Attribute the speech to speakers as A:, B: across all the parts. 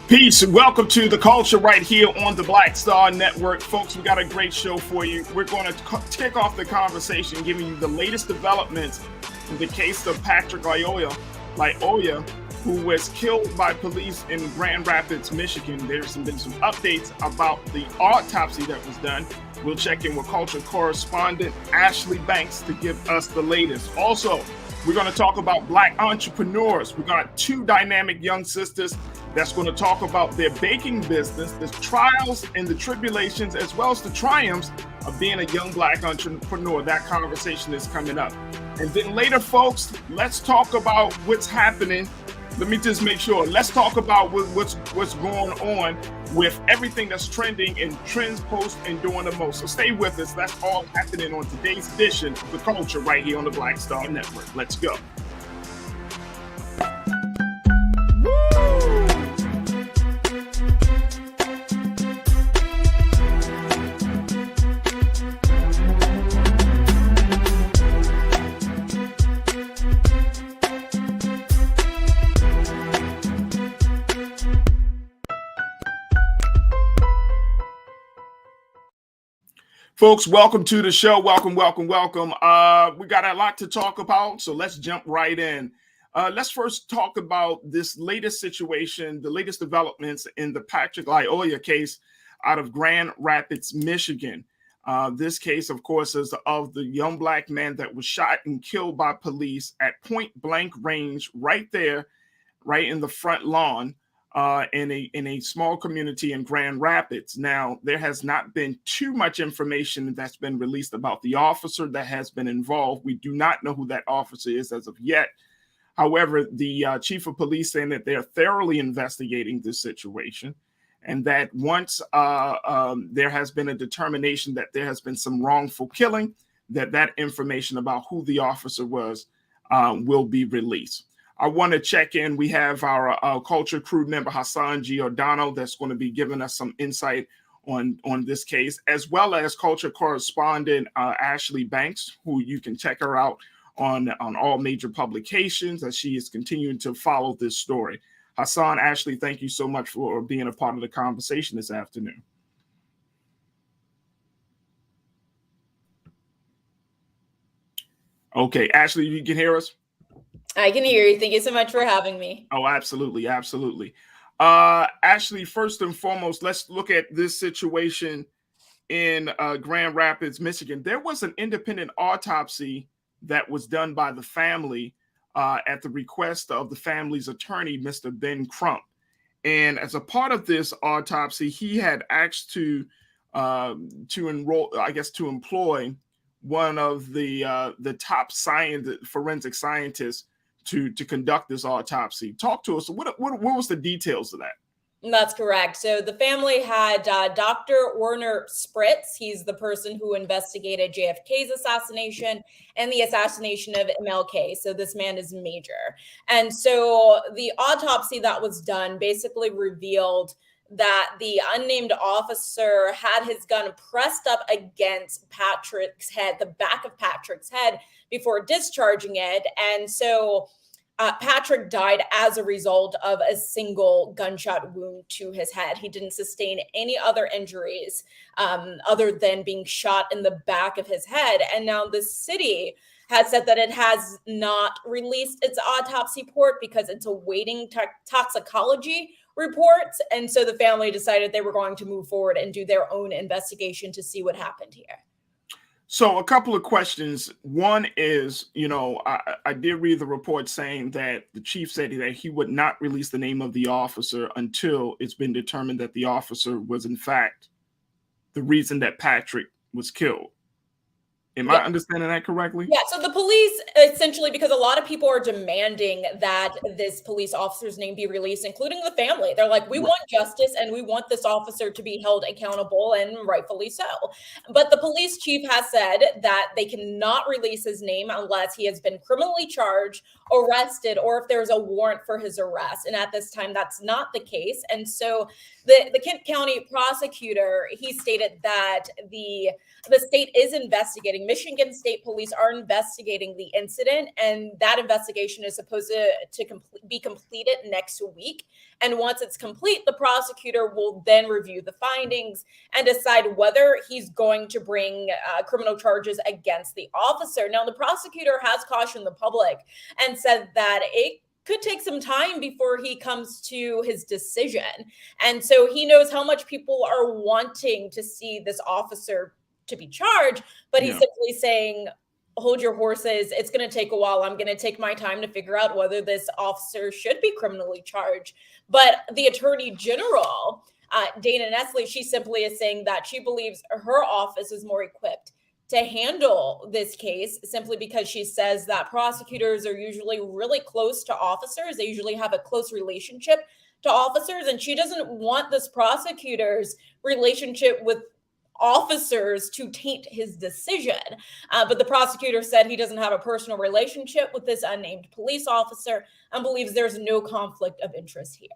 A: Peace. Welcome to The Culture right here on the Black Star Network. Folks, we got a great show for you. We're going to kick off the conversation giving you the latest developments in the case of Patrick Lyoya, who was killed by police in Grand Rapids, Michigan. There's been some updates about the autopsy that was done. We'll check in with culture correspondent Ashley Banks to give us the latest. Also, we're going to talk about Black entrepreneurs. We got two dynamic young sisters that's going to talk about their baking business, the trials and the tribulations, as well as the triumphs of being a young Black entrepreneur. That conversation is coming up. And then later, folks, let's talk about what's happening. Let me just make sure. Let's talk about what's going on with everything that's trending in trends, post, and doing the most. So stay with us. That's all happening on today's edition of The Culture right here on the Black Star Network. Let's go. Folks, welcome to the show. Welcome. We got a lot to talk about, so let's jump right in. Let's first talk about this latest situation, the latest developments in the Patrick Lyoya case out of Grand Rapids, Michigan. This case, of course, is of the young Black man that was shot and killed by police at point blank range right there, right in the front lawn. In a small community in Grand Rapids. Now, there has not been too much information that's been released about the officer that has been involved. We do not know who that officer is as of yet. However, the chief of police saying that they're thoroughly investigating this situation, and that once there has been a determination that there has been some wrongful killing, that information about who the officer was will be released. I want to check in. We have our culture crew member, Hassan Giordano, that's going to be giving us some insight on this case, as well as culture correspondent Ashley Banks, who you can check her out on all major publications as she is continuing to follow this story. Hassan, Ashley, thank you so much for being a part of the conversation this afternoon. Okay, Ashley, you can hear us?
B: I can hear you. Thank you so much for having me.
A: Oh, absolutely. Ashley, first and foremost, let's look at this situation in Grand Rapids, Michigan. There was an independent autopsy that was done by the family at the request of the family's attorney, Mr. Ben Crump. And as a part of this autopsy, he had asked to employ one of the top forensic scientists to conduct this autopsy. Talk to us. What was the details of that?
B: That's correct. So the family had Dr. Werner Spritz. He's the person who investigated JFK's assassination and the assassination of MLK. So this man is major. And so the autopsy that was done basically revealed that the unnamed officer had his gun pressed up against Patrick's head, the back of Patrick's head, before discharging it. And so Patrick died as a result of a single gunshot wound to his head. He didn't sustain any other injuries other than being shot in the back of his head. And now the city has said that it has not released its autopsy report because it's awaiting toxicology reports. And so the family decided they were going to move forward and do their own investigation to see what happened here.
A: So a couple of questions. One is, I did read the report saying that the chief said that he would not release the name of the officer until it's been determined that the officer was in fact the reason that Patrick was killed. Am I understanding that correctly?
B: Yeah. So the police essentially, because a lot of people are demanding that this police officer's name be released, including the family. They're like, we want justice and we want this officer to be held accountable, and rightfully so. But the police chief has said that they cannot release his name unless he has been criminally charged, arrested, or if there's a warrant for his arrest. And at this time, that's not the case. And so the Kent County prosecutor, he stated that the state is investigating Michigan State Police are investigating the incident, and that investigation is supposed to be completed next week. And once it's complete, the prosecutor will then review the findings and decide whether he's going to bring criminal charges against the officer. Now, the prosecutor has cautioned the public and said that it could take some time before he comes to his decision. And so he knows how much people are wanting to see this officer to be charged, but he's simply saying, hold your horses. It's going to take a while. I'm going to take my time to figure out whether this officer should be criminally charged. But the Attorney General, Dana Nestle, she simply is saying that she believes her office is more equipped to handle this case, simply because she says that prosecutors are usually really close to officers. They usually have a close relationship to officers, and she doesn't want this prosecutor's relationship with officers to taint his decision. But the prosecutor said he doesn't have a personal relationship with this unnamed police officer and believes there's no conflict of interest here.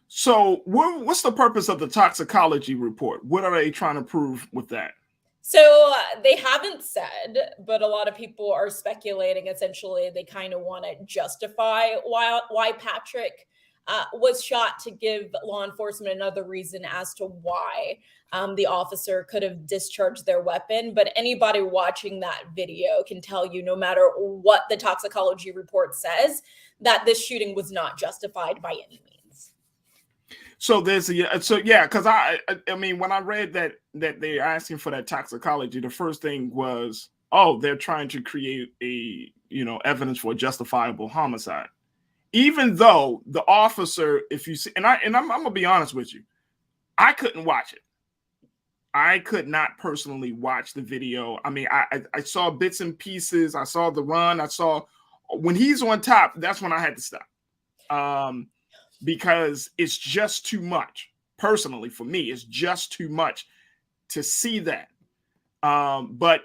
A: So what's the purpose of the toxicology report? What are they trying to prove with that?
B: So they haven't said, but a lot of people are speculating. Essentially, they kind of want to justify why Patrick was shot, to give law enforcement another reason as to why the officer could have discharged their weapon. But anybody watching that video can tell you, no matter what the toxicology report says, that this shooting was not justified by any means.
A: So because I mean, when I read that they're asking for that toxicology, the first thing was, oh, they're trying to create a evidence for a justifiable homicide. Even though the officer, if you see, I'm gonna be honest with you, I couldn't watch it. I could not personally watch the video. I mean, I saw bits and pieces. I saw the run. I saw when he's on top. That's when I had to stop. Because it's just too much. Personally, for me, it's just too much to see that. But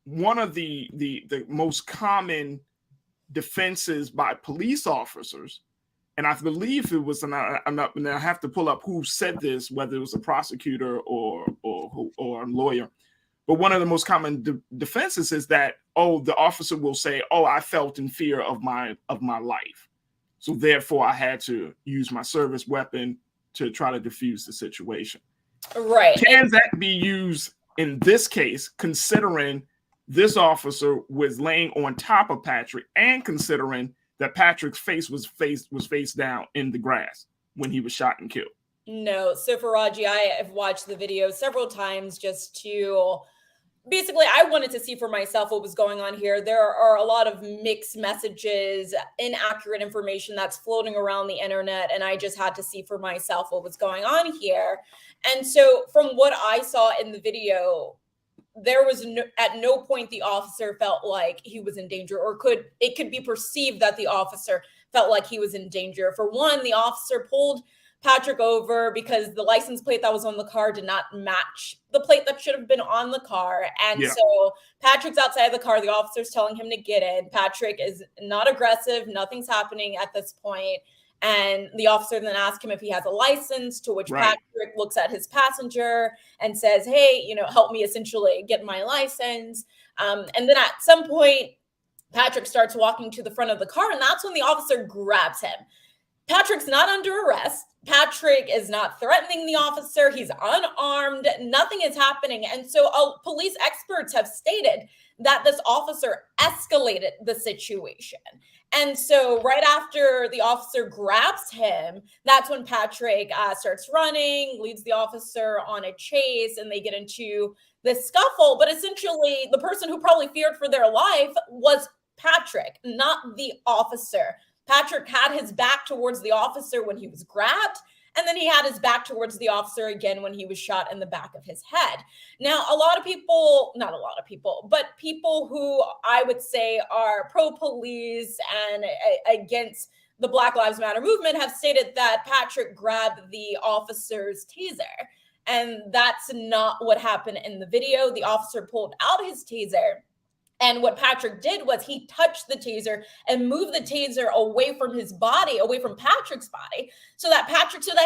A: one of the most common defenses by police officers, and I believe it was, and I have to pull up who said this, whether it was a prosecutor or a lawyer, but one of the most common defenses is that, oh, the officer will say, oh, I felt in fear of my life, so therefore I had to use my service weapon to try to defuse the situation.
B: Right.
A: Can that be used in this case, considering this officer was laying on top of Patrick, and considering that Patrick's face was face down in the grass when he was shot and killed?
B: No. So Farajii, I have watched the video several times just to basically, I wanted to see for myself what was going on here. There are a lot of mixed messages, inaccurate information that's floating around the internet, and I just had to see for myself what was going on here. And so from what I saw in the video, there was at no point the officer felt like he was in danger, or it could be perceived that the officer felt like he was in danger. For one, the officer pulled Patrick over because the license plate that was on the car did not match the plate that should have been on the car. And so Patrick's outside the car. The officer's telling him to get in. Patrick is not aggressive. Nothing's happening at this point. And the officer then asks him if he has a license, to which Patrick looks at his passenger and says, hey, help me essentially get my license. And then at some point, Patrick starts walking to the front of the car, and that's when the officer grabs him. Patrick's not under arrest. Patrick is not threatening the officer. He's unarmed. Nothing is happening. And so police experts have stated that this officer escalated the situation. And so right after the officer grabs him, that's when Patrick starts running, leads the officer on a chase, and they get into this scuffle. But essentially, the person who probably feared for their life was Patrick, not the officer. Patrick had his back towards the officer when he was grabbed, and then he had his back towards the officer again when he was shot in the back of his head. Now, not a lot of people, but people who I would say are pro-police and against the Black Lives Matter movement have stated that Patrick grabbed the officer's taser. And that's not what happened in the video. The officer pulled out his taser And what Patrick did was he touched the taser and moved the taser away from his body, away from Patrick's body, so that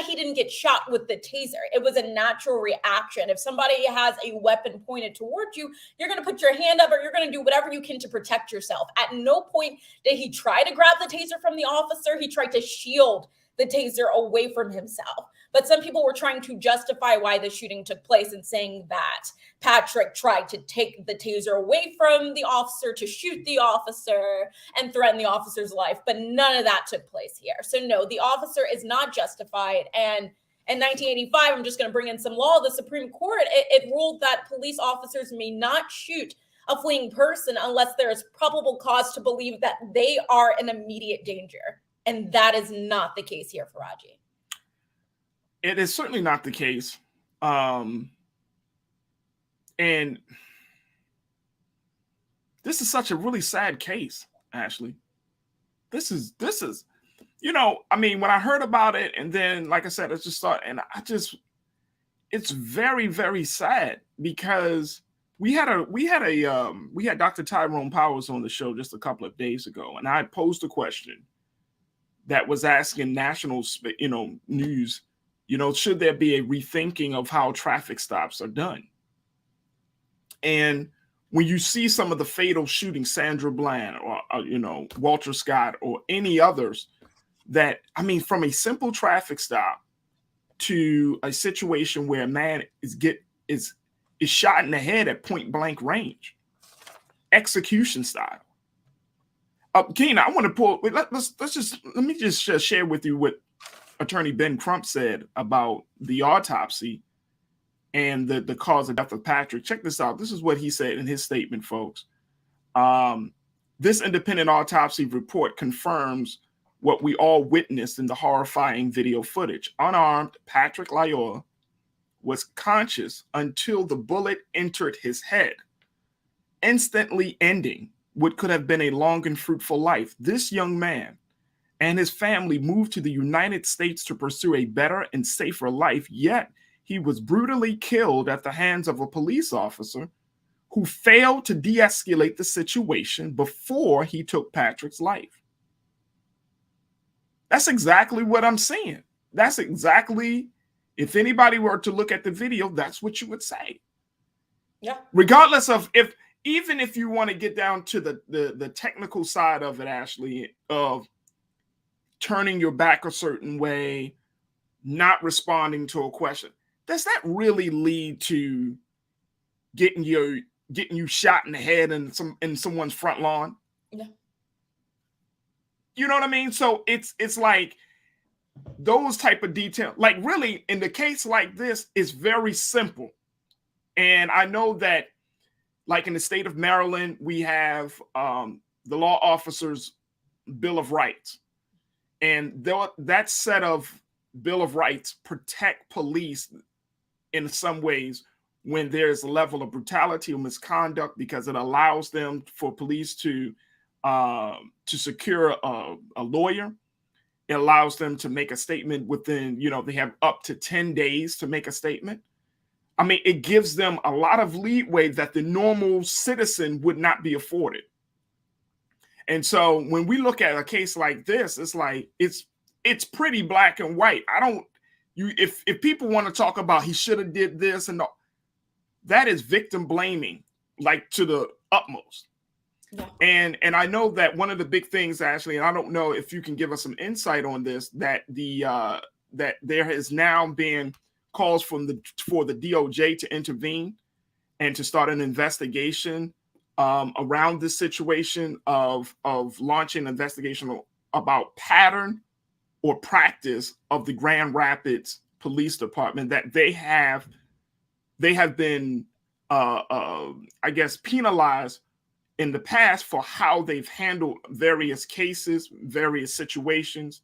B: he didn't get shot with the taser. It was a natural reaction. If somebody has a weapon pointed towards you, you're going to put your hand up or you're going to do whatever you can to protect yourself. At no point did he try to grab the taser from the officer. He tried to shield the taser away from himself. But some people were trying to justify why the shooting took place and saying that Patrick tried to take the taser away from the officer to shoot the officer and threaten the officer's life. But none of that took place here. So no, the officer is not justified. And in 1985, I'm just going to bring in some law. The Supreme Court, it ruled that police officers may not shoot a fleeing person unless there is probable cause to believe that they are in immediate danger. And that is not the case here, Farajii.
A: It is certainly not the case. And this is such a really sad case, Ashley. This is, you know, I mean, when I heard about it, and then, like I said, I just thought, and it's very, very sad because we had Dr. Tyrone Powers on the show just a couple of days ago, and I posed a question that was asking national, news, should there be a rethinking of how traffic stops are done? And when you see some of the fatal shootings, Sandra Bland or, Walter Scott or any others that, I mean, from a simple traffic stop to a situation where a man is shot in the head at point blank range, execution style. Keena, I want to pull. Let me just share with you what Attorney Ben Crump said about the autopsy and the cause of death of Patrick. Check this out. This is what he said in his statement, folks. This independent autopsy report confirms what we all witnessed in the horrifying video footage. Unarmed, Patrick Lyoya was conscious until the bullet entered his head, instantly ending what could have been a long and fruitful life. This young man and his family moved to the United States to pursue a better and safer life, yet he was brutally killed at the hands of a police officer who failed to de-escalate the situation before he took Patrick's life. That's exactly what I'm saying. That's exactly, if anybody were to look at the video, that's what you would say. Yeah. Regardless of even if you want to get down to the technical side of it, Ashley, of turning your back a certain way, not responding to a question, does that really lead to getting you shot in the head in someone's front lawn? Yeah. You know what I mean? So it's like those type of detail, like really in the case like this, is very simple. And I know that, like in the state of Maryland, we have the law officers' Bill of Rights. And that set of Bill of Rights protect police in some ways when there's a level of brutality or misconduct, because it allows them for police to secure a lawyer. It allows them to make a statement within, they have up to 10 days to make a statement. I mean, it gives them a lot of leeway that the normal citizen would not be afforded. And so when we look at a case like this, it's like it's pretty black and white. If people want to talk about he should have did this and that is victim blaming, like to the utmost. Yeah. And I know that one of the big things, Ashley, and I don't know if you can give us some insight on this, that that there has now been calls for the DOJ to intervene and to start an investigation around this situation of launching an investigation about pattern or practice of the Grand Rapids Police Department, that they have been I guess penalized in the past for how they've handled various cases, various situations.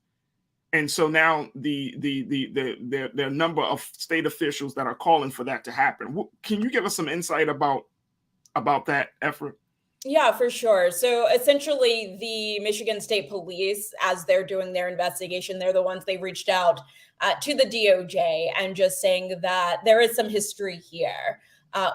A: And so now there are a number of state officials that are calling for that to happen. Can you give us some insight about that effort?
B: Yeah, for sure. So essentially the Michigan State Police, as they're doing their investigation, they're the ones they reached out to the DOJ and just saying that there is some history here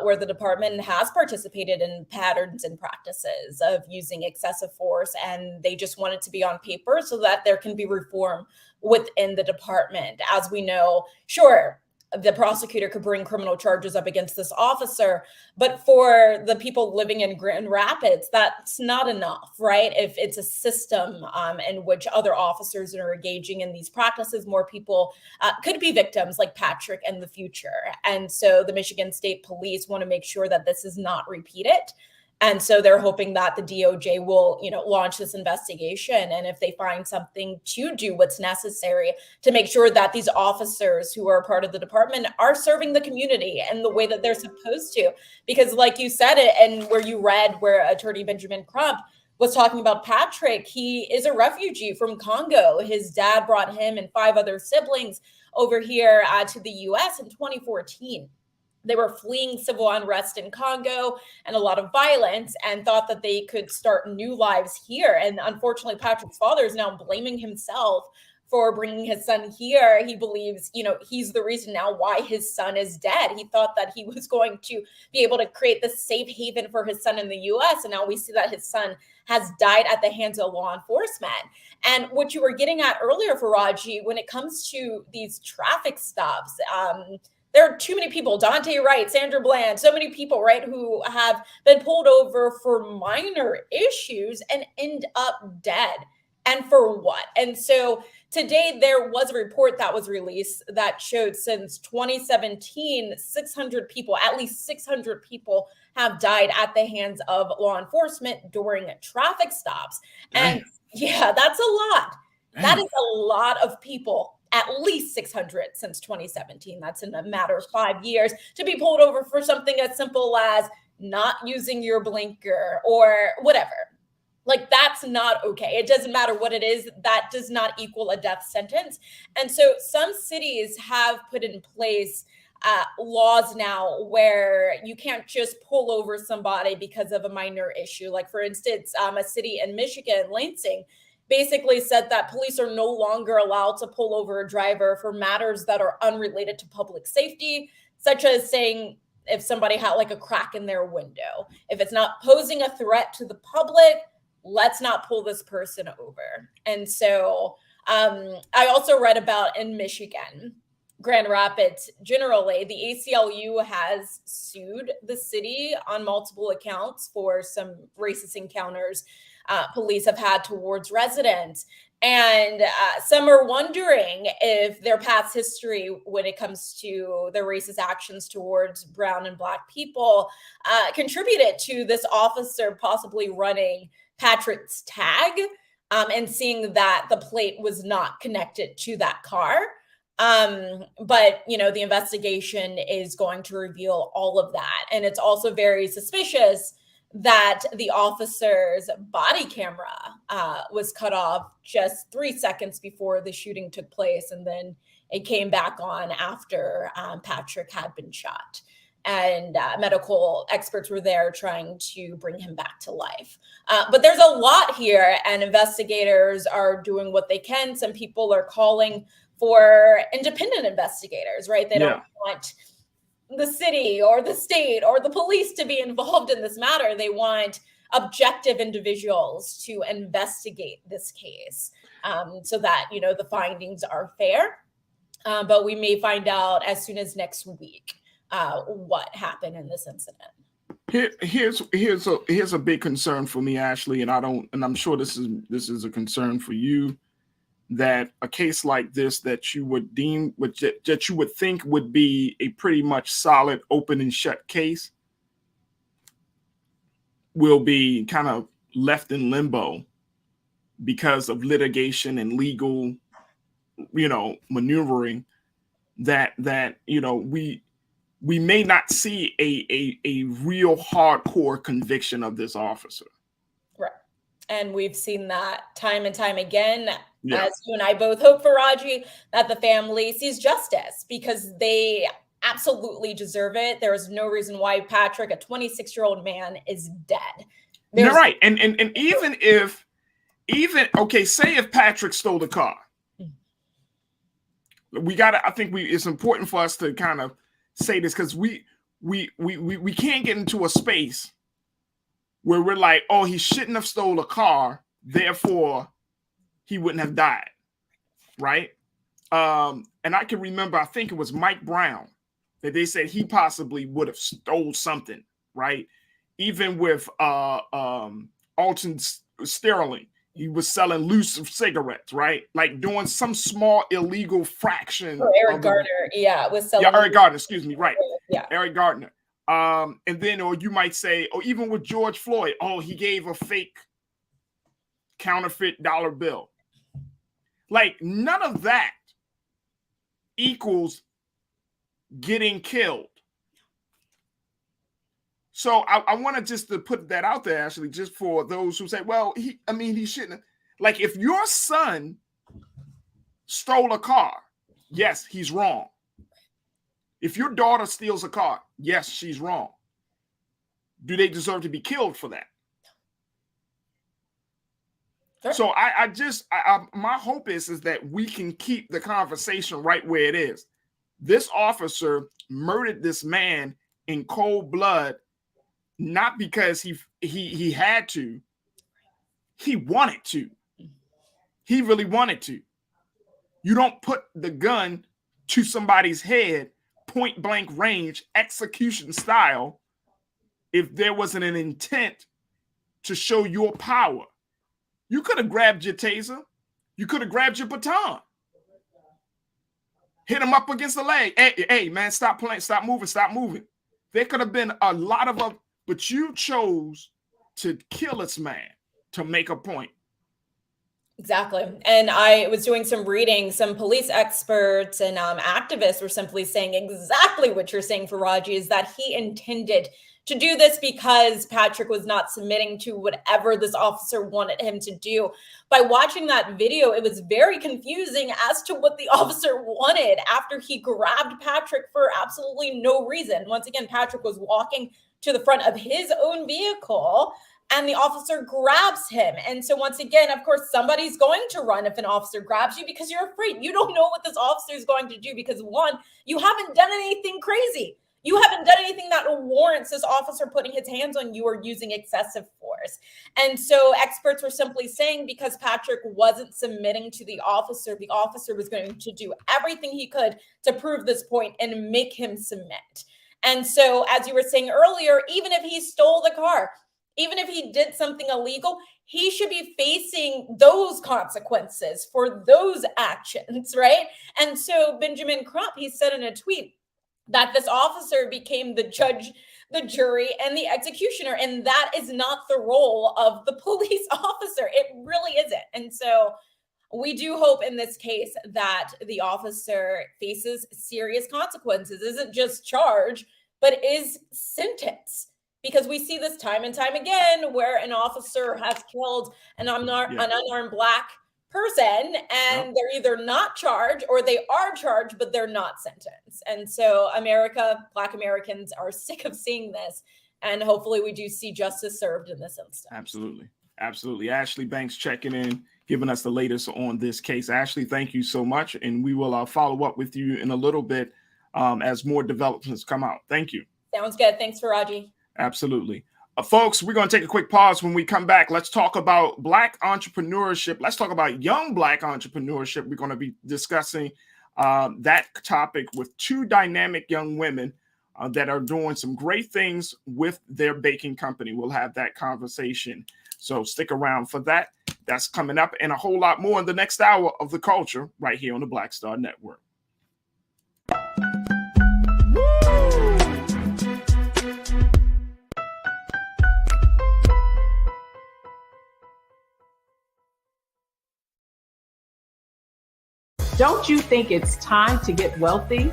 B: where the department has participated in patterns and practices of using excessive force, and they just want it to be on paper so that there can be reform within the department. As we know, sure, the prosecutor could bring criminal charges up against this officer, but for the people living in Grand Rapids, that's not enough, right? If it's a system in which other officers are engaging in these practices, more people could be victims like Patrick in the future. And so the Michigan State Police want to make sure that this is not repeated. And so they're hoping that the DOJ will, launch this investigation. And if they find something, to do what's necessary to make sure that these officers who are a part of the department are serving the community in the way that they're supposed to. Because like you said it, and where you read where Attorney Benjamin Crump was talking about Patrick, he is a refugee from Congo. His dad brought him and 5 other siblings over here to the US in 2014. They were fleeing civil unrest in Congo and a lot of violence, and thought that they could start new lives here. And unfortunately, Patrick's father is now blaming himself for bringing his son here. He believes, he's the reason now why his son is dead. He thought that he was going to be able to create this safe haven for his son in the US. And now we see that his son has died at the hands of law enforcement. And what you were getting at earlier, Farajii, when it comes to these traffic stops, there are too many people, Dante Wright, Sandra Bland, so many people, right, who have been pulled over for minor issues and end up dead. And for what? And so today there was a report that was released that showed since 2017, 600 people, at least 600 people have died at the hands of law enforcement during traffic stops.
A: Dang.
B: And yeah, that's a lot.
A: Dang.
B: That is a lot of people. At least 600 since 2017. That's in a matter of 5 years to be pulled over for something as simple as not using your blinker or whatever. Like, that's not okay. It doesn't matter what it is. That does not equal a death sentence. And so some cities have put in place laws now where you can't just pull over somebody because of a minor issue. Like, for instance, a city in Michigan, Lansing, basically said that police are no longer allowed to pull over a driver for matters that are unrelated to public safety, such as saying if somebody had like a crack in their window. If it's not posing a threat to the public, let's not pull this person over. And so I also read about in Michigan, Grand Rapids, generally, the ACLU has sued the city on multiple accounts for some racist encounters police have had towards residents. And some are wondering if their past history when it comes to their racist actions towards brown and Black people contributed to this officer possibly running Patrick's tag and seeing that the plate was not connected to that car. But, the investigation is going to reveal all of that. And it's also very suspicious that the officer's body camera was cut off just 3 seconds before the shooting took place. And then it came back on after Patrick had been shot. And medical experts were there trying to bring him back to life. But there's a lot here, and investigators are doing what they can. Some people are calling for independent investigators, right? They don't want the city or the state or the police to be involved in this matter. They want objective individuals to investigate this case so that, the findings are fair. But we may find out as soon as next week what happened in this incident.
A: Here's a big concern for me, Ashley, and I'm sure this is a concern for you, that a case like this that you would deem, that you would think would be a pretty much solid open and shut case, will be kind of left in limbo because of litigation and legal, maneuvering, that we may not see a real hardcore conviction of this officer.
B: Right. And we've seen that time and time again.
A: Yeah.
B: As you and I both hope, Farajii, that the family sees justice, because they absolutely deserve it. There is no reason why Patrick, a 26-year-old man, is dead.
A: You're right. And even if, say if Patrick stole the car, I think it's important for us to kind of say this, because we we can't get into a space where we're like, oh, he shouldn't have stole a car, therefore he wouldn't have died, right? And I can remember, I think it was Mike Brown, that they said he possibly would have stole something, right? Even with Alton Sterling, he was selling loose cigarettes, right? Like doing some small illegal fraction.
B: Eric Gardner, was selling.
A: Yeah, Eric Gardner, excuse me, right?
B: Yeah,
A: Eric Gardner. And then, or you might say, or even with George Floyd, oh, he gave a fake counterfeit dollar bill. Like none of that equals getting killed. So I wanted just to put that out there, actually, just for those who say, well, he shouldn't have. Like, if your son stole a car, yes, he's wrong. If your daughter steals a car, yes, she's wrong. Do they deserve to be killed for that? Sure. So my hope is that we can keep the conversation right where it is. This officer murdered this man in cold blood, not because he had to. He wanted to. He really wanted to. You don't put the gun to somebody's head, point blank range, execution style, if there wasn't an intent to show your power. You could have grabbed your taser. You could have grabbed your baton. Hit him up against the leg. Hey, man, stop playing. Stop moving. There could have been a lot of them, but you chose to kill this man to make a point.
B: Exactly. And I was doing some reading. Some police experts and activists were simply saying exactly what you're saying, Farajii, is that he intended to do this because Patrick was not submitting to whatever this officer wanted him to do. By watching that video, it was very confusing as to what the officer wanted after he grabbed Patrick for absolutely no reason. Once again, Patrick was walking to the front of his own vehicle and the officer grabs him. And so once again, of course, somebody's going to run if an officer grabs you because you're afraid. You don't know what this officer is going to do because, one, you haven't done anything crazy. You haven't done anything that warrants this officer putting his hands on you or using excessive force. And so experts were simply saying because Patrick wasn't submitting to the officer was going to do everything he could to prove this point and make him submit. And so, as you were saying earlier, even if he stole the car, even if he did something illegal, he should be facing those consequences for those actions, right? And so Benjamin Crump, he said in a tweet that this officer became the judge, the jury, and the executioner. And that is not the role of the police officer. It really isn't. And so we do hope in this case that the officer faces serious consequences, isn't just charged, but is sentenced. Because we see this time and time again where an officer has killed an unarmed Black person and they're either not charged or they are charged, but they're not sentenced. And so Black Americans are sick of seeing this. And hopefully we do see justice served in this instance.
A: Absolutely. Ashley Banks checking in, giving us the latest on this case. Ashley, thank you so much. And we will follow up with you in a little bit as more developments come out. Thank you.
B: Sounds good. Thanks, Farajii.
A: Absolutely. Folks, we're going to take a quick pause. When we come back, let's talk about Black entrepreneurship. Let's talk about young Black entrepreneurship. We're going to be discussing that topic with two dynamic young women that are doing some great things with their baking company. We'll have that conversation. So stick around for that. That's coming up and a whole lot more in the next hour of The Culture right here on the Black Star Network.
C: Don't you think it's time to get wealthy?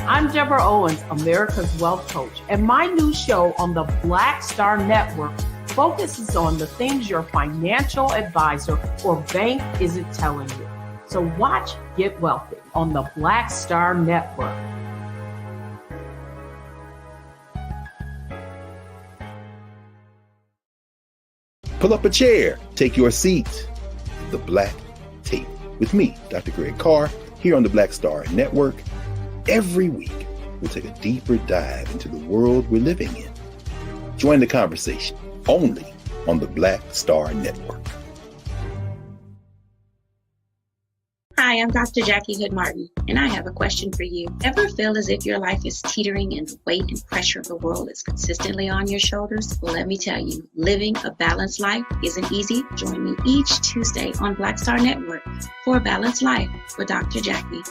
C: I'm Deborah Owens, America's Wealth Coach, and my new show on the Black Star Network focuses on the things your financial advisor or bank isn't telling you. So watch Get Wealthy on the Black Star Network.
D: Pull up a chair, take your seat. The Black Table with me, Dr. Greg Carr, here on the Black Star Network. Every week, will take a deeper dive into the world we're living in. Join the conversation only on the Black Star Network.
E: Hi, I'm Dr. Jackie Hood-Martin, and I have a question for you. Ever feel as if your life is teetering and the weight and pressure of the world is consistently on your shoulders? Well, let me tell you, living a balanced life isn't easy. Join me each Tuesday on Black Star Network for A Balanced Life with Dr. Jackie.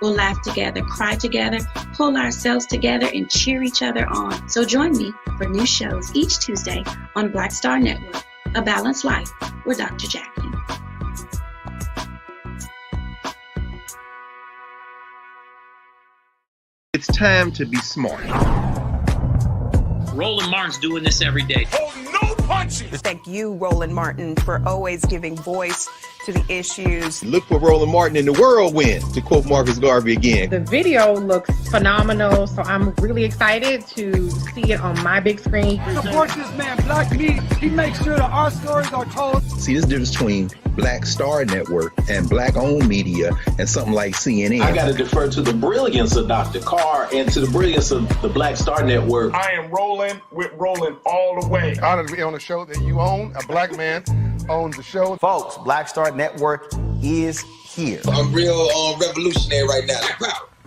E: We'll laugh together, cry together, pull ourselves together, and cheer each other on. So join me for new shows each Tuesday on Black Star Network, A Balanced Life with Dr. Jackie.
D: It's time to be smart.
F: Roland Martin's doing this every day.
A: Oh, no punches!
G: Thank you, Roland Martin, for always giving voice to the issues.
D: Look for Roland Martin in the whirlwind, to quote Marcus Garvey again.
H: The video looks phenomenal, so I'm really excited to see it on my big screen.
I: Support this man, Black Meat. He makes sure that our stories are told.
D: See, this difference between Black Star Network and Black-owned media and something like CNN.
J: I got to defer to the brilliance of Dr. Carr and to the brilliance of the Black Star Network.
A: I am rolling with Roland all the way.
I: Honored to be on a show that you own. A black man owns the show.
K: Folks, Black Star Network is here.
L: I'm real revolutionary right now.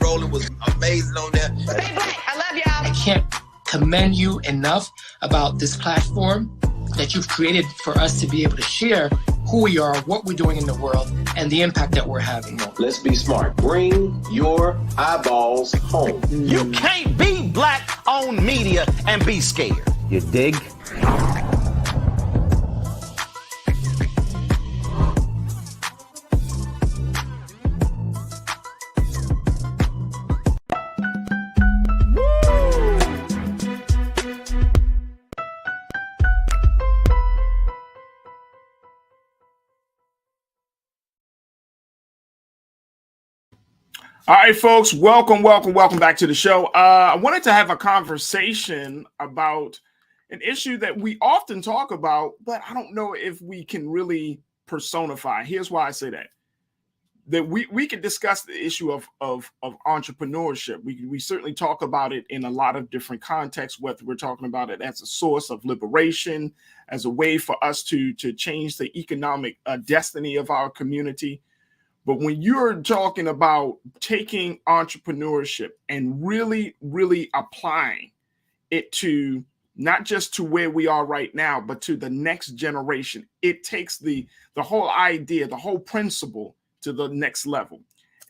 L: Roland was amazing on there.
M: Hey, Black, I love y'all.
N: I can't commend you enough about this platform that you've created for us to be able to share who we are, what we're doing in the world, and the impact that we're having.
J: Let's be smart. Bring your eyeballs home.
K: You can't be Black-owned media and be scared. You dig?
A: All right, folks, welcome back to the show. I wanted to have a conversation about an issue that we often talk about, but I don't know if we can really personify. Here's why I say that. That we could discuss the issue of entrepreneurship. We certainly talk about it in a lot of different contexts, whether we're talking about it as a source of liberation, as a way for us to change the economic destiny of our community. But when you're talking about taking entrepreneurship and really, really applying it to not just to where we are right now, but to the next generation, it takes the whole idea, the whole principle to the next level.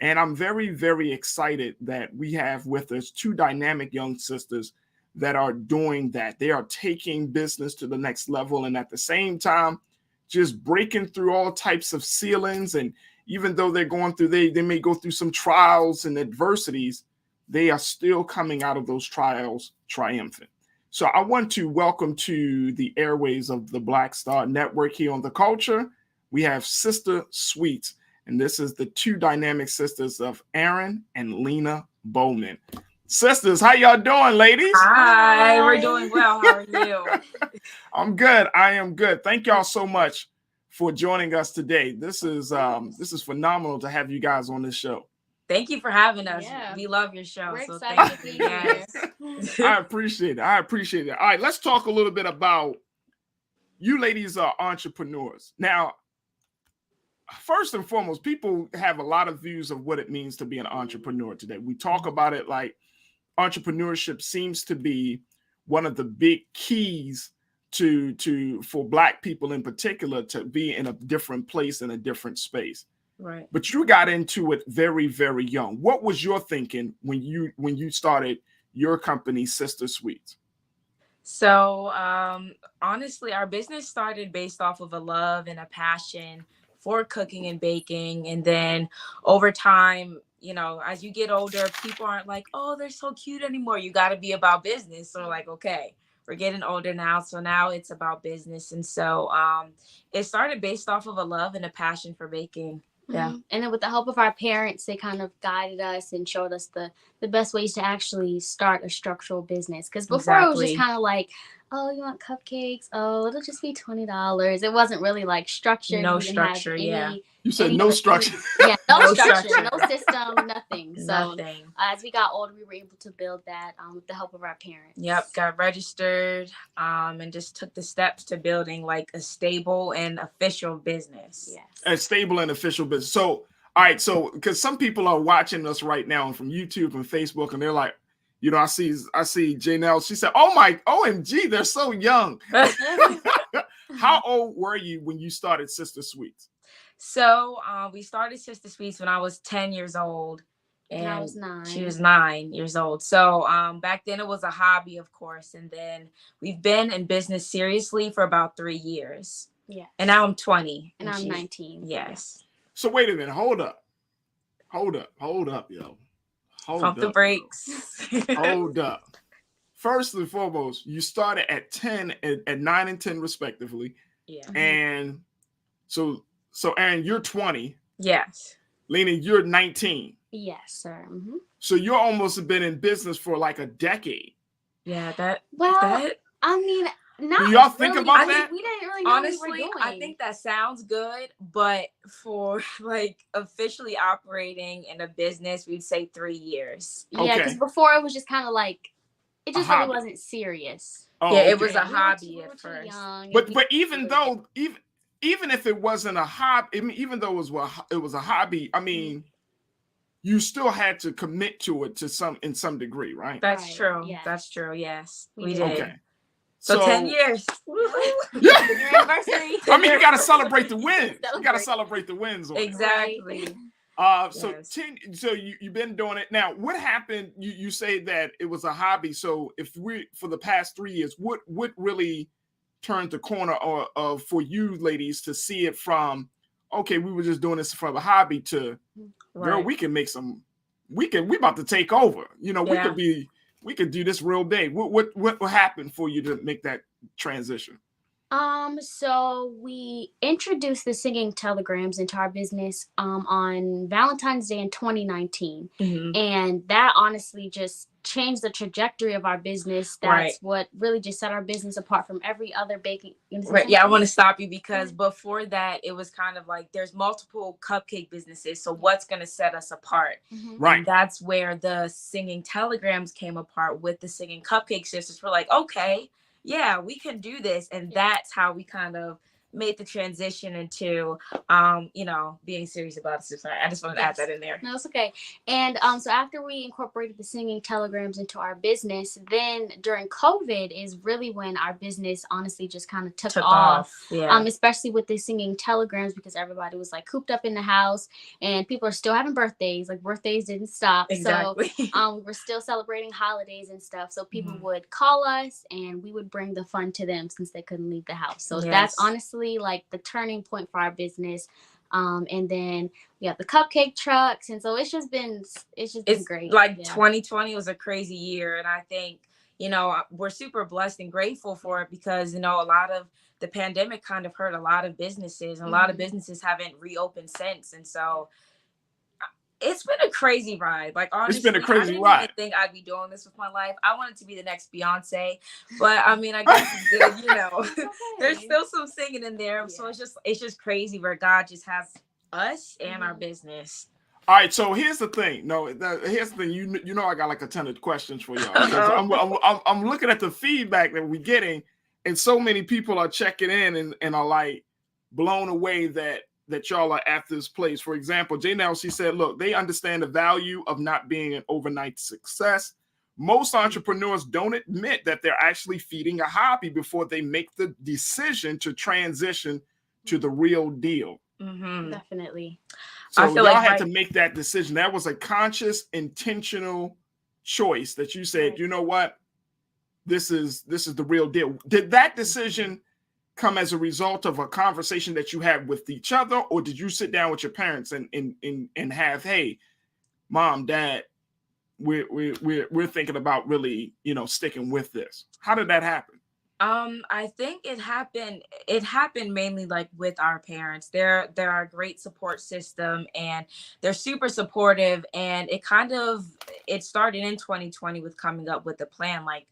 A: And I'm very, very excited that we have with us two dynamic young sisters that are doing that. They are taking business to the next level, and at the same time, just breaking through all types of ceilings. And even though they're going through, they may go through some trials and adversities, they are still coming out of those trials triumphant. So I want to welcome to the airways of the Black Star Network here on The Culture. We have Sistahs Sweets, and this is the two dynamic sisters of Aaron and Lena Bowman. Sisters, how y'all doing, ladies?
O: Hi, we're doing well. How are you?
A: I'm good. I am good. Thank y'all so much for joining us today. This is phenomenal to have you guys on this show.
O: Thank you for having us.
B: Yeah.
O: We love your show.
B: We're
O: so
B: excited
O: thank
B: to
O: you.
B: be here.
O: Yes.
A: I appreciate it. All right, let's talk a little bit about you ladies are entrepreneurs. Now, first and foremost, people have a lot of views of what it means to be an entrepreneur today. We talk about it like entrepreneurship seems to be one of the big keys for Black people in particular to be in a different place, in a different space.
O: Right.
A: But you got into it very, very young. What was your thinking when you started your company, Sistahs Sweets?
O: So honestly, our business started based off of a love and a passion for cooking and baking. And then over time, you know, as you get older, people aren't like, oh, they're so cute anymore. You got to be about business. So like, okay, we're getting older now. So now it's about business. And so it started based off of a love and a passion for baking. Yeah.
P: Mm-hmm. And then with the help of our parents, they kind of guided us and showed us the best ways to actually start a structural business. Because before it was just kind of like, oh, you want cupcakes? Oh, it'll just be $20. It wasn't really like structured.
O: No
P: We didn't
O: structure,
P: have
O: yeah.
A: You said no structure.
P: Yeah, no,
O: No
P: structure,
O: structure.
P: no system, nothing. So
O: Nothing.
P: as we got older, we were able to build that with the help of our parents.
O: Yep, got registered, and just took the steps to building like a stable and official business.
P: Yes.
A: A stable and official business. So, all right, so because some people are watching us right now from YouTube and Facebook, and they're like, you know, I see Janelle. She said, "Oh my, OMG, they're so young." How old were you when you started Sistahs Sweets?
O: So we started Sistahs Sweets when I was 10 years old. And
P: I was 9.
O: She was 9 years old. So back then it was a hobby, of course. And then we've been in business seriously for about 3 years.
P: Yeah.
O: And now I'm 20.
P: And I'm 19.
O: Yes.
A: So wait a minute. Hold up, yo.
O: Pump the brakes.
A: Hold up. First and foremost, you started at 10, at 9 and 10 respectively.
O: Yeah.
A: And so Aaron, you're 20.
O: Yes.
A: Lena, you're 19.
P: Yes, sir. Mm-hmm.
A: So you're almost been in business for like a decade.
O: Yeah,
P: I mean, not
A: do y'all think
P: really,
A: about that?
P: We didn't really know
O: honestly,
P: what we were doing.
O: I think that sounds good, but for like officially operating in a business, we'd say 3 years.
P: Yeah, because before it was just kind of like, it just really wasn't serious.
A: Oh,
O: yeah,
A: okay.
O: it was a hobby at first.
A: But even though even if it wasn't a hobby, even though it was a hobby, I mean, you still had to commit to it in some degree, right?
O: That's true.
P: Yes.
O: That's true. Yes,
P: We
O: we
P: did.
O: did.
A: Okay.
O: So 10 years.
A: Yeah.
P: Your anniversary.
A: I mean, you got to celebrate the wins. You got to celebrate the wins.
O: Exactly.
A: So
O: Yes.
A: 10. So you've been doing it now. What happened? You say that it was a hobby. So if for the past 3 years, what really turned the corner or for you ladies to see it from, okay, we were just doing this for the hobby to, girl, we can make some. We about to take over. You know, we could do this real big. What happened for you to make that transition?
P: So we introduced the singing telegrams into our business on Valentine's Day in 2019.
O: Mm-hmm.
P: And that honestly just changed the trajectory of our business. That's what really just set our business apart from every other baking.
O: Right. Yeah, I want to stop you because before that, it was kind of like there's multiple cupcake businesses. So what's going to set us apart?
P: Mm-hmm.
A: Right.
O: And that's where the singing telegrams came apart with the singing cupcake sisters. We're like, okay, yeah, we can do this. And that's how we kind of made the transition into, being serious about it. So sorry, I just wanted to add that in there.
P: No, it's okay. And so after we incorporated the singing telegrams into our business, then during COVID is really when our business honestly just kind of took off.
O: Yeah.
P: Especially with the singing telegrams because everybody was like cooped up in the house and people are still having birthdays. Like birthdays didn't stop.
O: Exactly.
P: So we were still celebrating holidays and stuff. So people would call us and we would bring the fun to them since they couldn't leave the house. So that's honestly like the turning point for our business. And then we have the cupcake trucks, and so it's just been great.
O: Like 2020 was a crazy year, and I think we're super blessed and grateful for it because a lot of the pandemic kind of hurt a lot of businesses, and a lot of businesses haven't reopened since, and so it's been a crazy ride. Like honestly,
A: it's been a crazy
O: I didn't
A: ride.
O: even think I'd be doing this with my life. I wanted to be the next Beyonce, but I mean, I guess it's good, There's still some singing in there, so it's just crazy where God just has us and our business.
A: All right, so here's the thing. Here's the thing. You know, I got like a ton of questions for y'all. I'm looking at the feedback that we're getting, and so many people are checking in and are like blown away that y'all are at this place. For example, Janelle, she said, look, they understand the value of not being an overnight success. Most entrepreneurs don't admit that they're actually feeding a hobby before they make the decision to transition to the real deal.
O: Mm-hmm.
P: Definitely.
A: So y'all had to make that decision. That was a conscious, intentional choice that you said, you know what? This is the real deal. Did that decision come as a result of a conversation that you had with each other, or did you sit down with your parents and have, hey, mom, dad, we're thinking about really, sticking with this? How did that happen?
O: I think it happened mainly like with our parents. They're a great support system and they're super supportive, and it started in 2020 with coming up with the plan. Like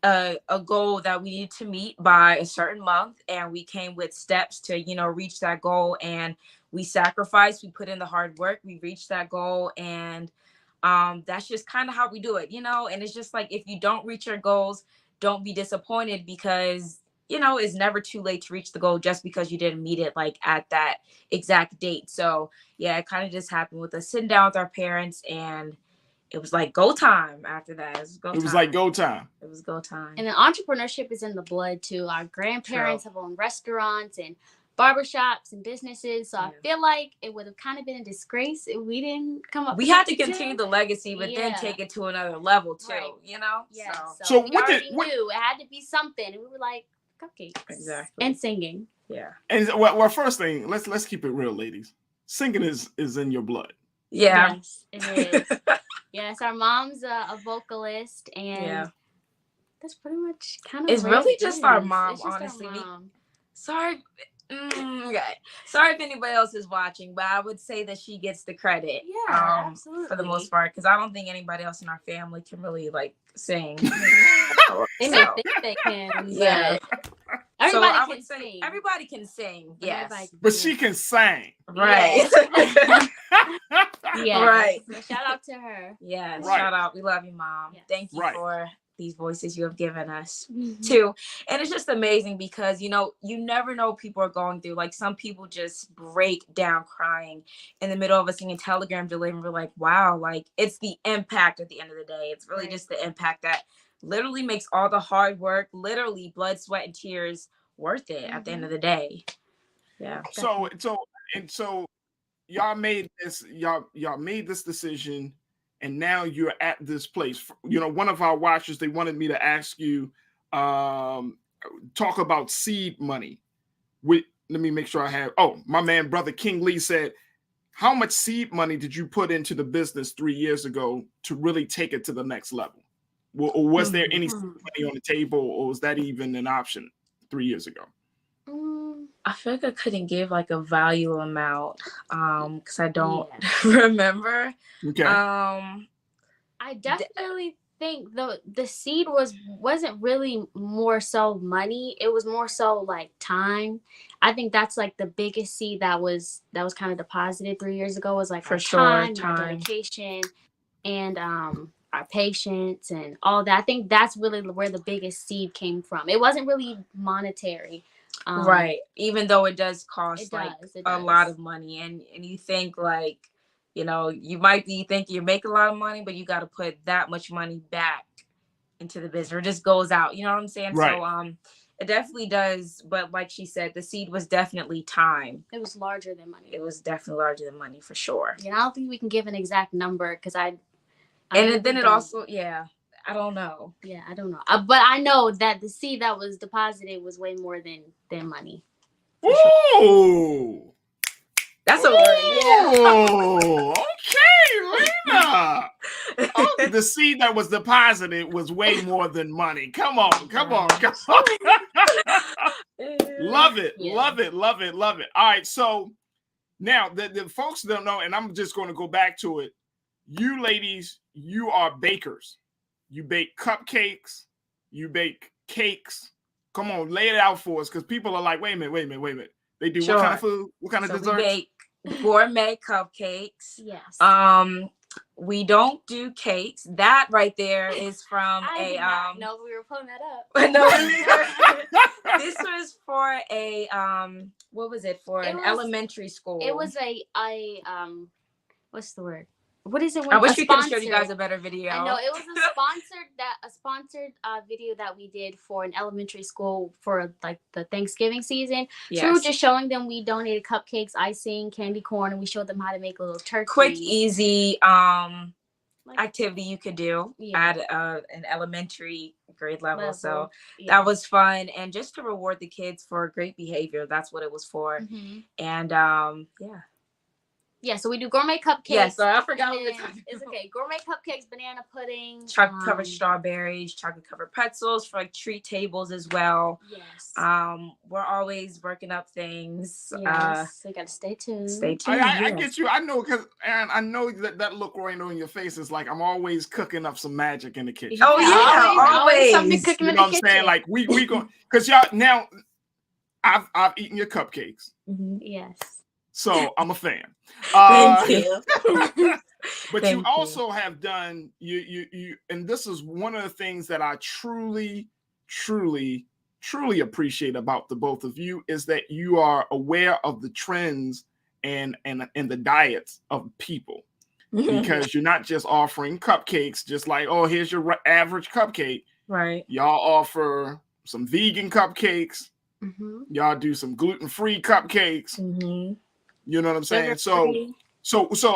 O: a goal that we needed to meet by a certain month, and we came with steps to, you know, reach that goal, and we sacrificed, we put in the hard work, we reached that goal, and that's just kind of how we do it, you know. And it's just like, if you don't reach your goals, don't be disappointed, because, you know, it's never too late to reach the goal just because you didn't meet it like at that exact date. So yeah, it kind of just happened with us sitting down with our parents, and it was like go time after that.
A: It was like go time.
O: It was go time.
P: And then entrepreneurship is in the blood too. Our grandparents have owned restaurants and barbershops and businesses. So I feel like it would have kind of been a disgrace if we didn't come up.
O: We had to continue the legacy, but then take it to another level too, you know?
P: Yeah.
A: So
P: we already knew it had to be something. And we were like, cupcakes.
O: Exactly.
P: And singing.
O: Yeah.
A: And well, first thing, let's keep it real, ladies. Singing is in your blood.
O: Yeah.
P: Yes, it is. Yes, our mom's a vocalist, and that's pretty much kind of.
O: It's really just our mom, honestly.
P: Our mom.
O: Sorry. Okay. Sorry if anybody else is watching, but I would say that she gets the credit.
P: Yeah, absolutely.
O: For the most part, because I don't think anybody else in our family can really like sing.
P: They may think they can.
O: Yeah.
P: Everybody
O: so
P: can sing.
O: Everybody can sing. Yes.
A: But she can sing.
O: Right.
P: Yeah.
O: Right.
P: So shout out to her.
O: Yes.
A: Right.
O: Shout out. We love you, Mom.
P: Yes.
O: Thank you for these voices you have given us too. And it's just amazing because, you know, you never know what people are going through. Like some people just break down crying in the middle of a singing Telegram delivery. We're like, wow, like it's the impact at the end of the day. It's really just the impact that literally makes all the hard work, literally blood, sweat, and tears worth it at the end of the day. Yeah.
A: So y'all made this decision, and now you're at this place. You know, one of our watchers, they wanted me to ask you, talk about seed money. Let me make sure I have. Oh, my man, brother King Lee said, how much seed money did you put into the business 3 years ago to really take it to the next level? Or was there any seed money on the table, or was that even an option 3 years ago?
O: I feel like I couldn't give like a value amount because I don't remember.
A: Okay.
P: I definitely think the seed wasn't really more so money. It was more so like time. I think that's like the biggest seed that was kind of deposited 3 years ago, was like
O: For
P: our
O: sure,
P: our
O: time.
P: dedication, and our patience and all that. I think that's really where the biggest seed came from. It wasn't really monetary.
O: Right. Even though it does cost
P: it
O: a
P: does.
O: lot of money, and you think like, you know, you might be thinking you're making a lot of money, but you got to put that much money back into the business, or it just goes out. You know what I'm saying?
A: Right.
O: So it definitely does. But like she said, the seed was definitely time.
P: It was larger than money.
O: It was definitely larger than money for sure.
P: Yeah, I don't think we can give an exact number because I don't know. Yeah, I don't know. But I know that the seed that was deposited was way more than money.
A: Ooh.
O: That's a word. Yeah.
A: Oh, okay, Lena. Oh, the seed that was deposited was way more than money. Come on. Love it. All right, so now the folks don't know, and I'm just going to go back to it. You ladies, you are bakers. You bake cupcakes. You bake cakes. Come on, lay it out for us, because people are like, wait a minute. They do what kind of food? What kind of dessert?
O: We bake gourmet cupcakes.
P: Yes.
O: We don't do cakes. That right there is from
P: No, we were pulling that up.
O: No, this was for a what was it for? An elementary school.
P: It was a what's the word? What is it?
O: I wish we could have showed you guys a better video.
P: I know it was a sponsored video that we did for an elementary school for like the Thanksgiving season.
O: Yes.
P: So we were just showing them. We donated cupcakes, icing, candy corn, and we showed them how to make a little turkey.
O: Quick, easy activity you could do at an elementary grade level. So that was fun, and just to reward the kids for great behavior. That's what it was for. And
P: Yeah, so we do gourmet cupcakes.
O: Yeah, so I forgot what
P: it's okay. Gourmet cupcakes, banana pudding,
O: chocolate covered strawberries, chocolate covered pretzels for like treat tables as well.
P: Yes.
O: We're always working up things.
P: Yes, so you gotta stay tuned.
O: Stay tuned.
A: I get you. I know, because Aaron, I know that look right on your face is like I'm always cooking up some magic in the kitchen.
O: Oh yeah, always
P: something cooking
A: you
P: in
A: know
P: the
A: what I'm
P: kitchen.
A: saying? Like we go, because y'all now I've eaten your cupcakes.
P: Yes.
A: So I'm a fan.
O: Thank you.
A: But
O: Thank
A: you also have done you, and this is one of the things that I truly appreciate about the both of you, is that you are aware of the trends and the diets of people, because you're not just offering cupcakes, just like, oh, here's your average cupcake.
O: Right.
A: Y'all offer some vegan cupcakes. Y'all do some gluten-free cupcakes. You know what I'm saying? So,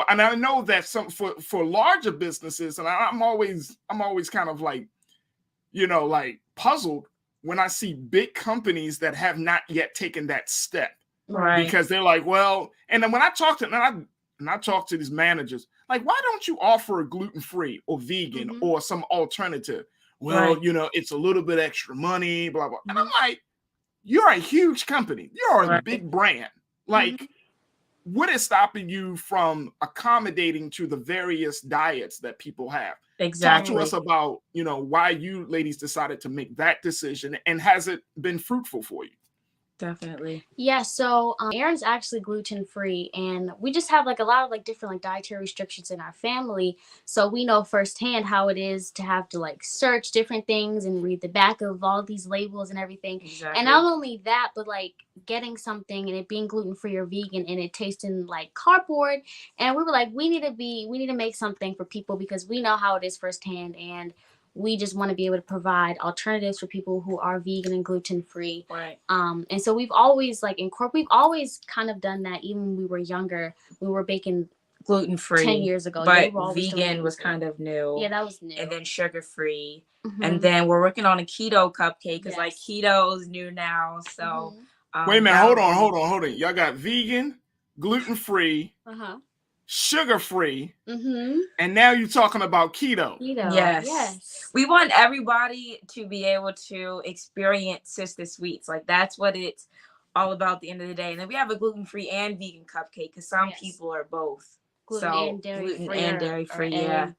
A: and I know that some for larger businesses, and I'm always kind of like, you know, like puzzled when I see big companies that have not yet taken that step,
O: right?
A: Because they're like, well, and then when I talk to I talk to these managers, like, why don't you offer a gluten-free or vegan or some alternative? Well, you know, it's a little bit extra money, blah blah. And I'm like, you're a huge company, you're a big brand, like. What is stopping you from accommodating to the various diets that people have?
O: Exactly.
A: Talk to us about, you know, why you ladies decided to make that decision, and has it been fruitful for you?
O: Definitely.
P: Yeah, so Aaron's actually gluten-free, and we just have like a lot of like different like dietary restrictions in our family. So we know firsthand how it is to have to like search different things and read the back of all these labels and everything.
O: Exactly.
P: And not only that, but like getting something and it being gluten-free or vegan and it tasting like cardboard. And we were like, we need to make something for people, because we know how it is firsthand, and we just want to be able to provide alternatives for people who are vegan and gluten-free.
O: Right.
P: And so we've always we've always kind of done that. Even when we were younger, we were baking
O: gluten-free
P: 10 years ago.
O: But vegan was kind of new.
P: Yeah, that was new.
O: And then sugar-free. And then we're working on a keto cupcake, because like keto is new now. So
A: wait a minute, hold on. Y'all got vegan, gluten-free, sugar-free, and now you're talking about keto.
O: Yes. We want everybody to be able to experience Sistahs Sweets. Like, that's what it's all about at the end of the day. And then we have a gluten-free and vegan cupcake, because some people are both.
P: Gluten and dairy free.
O: Yeah.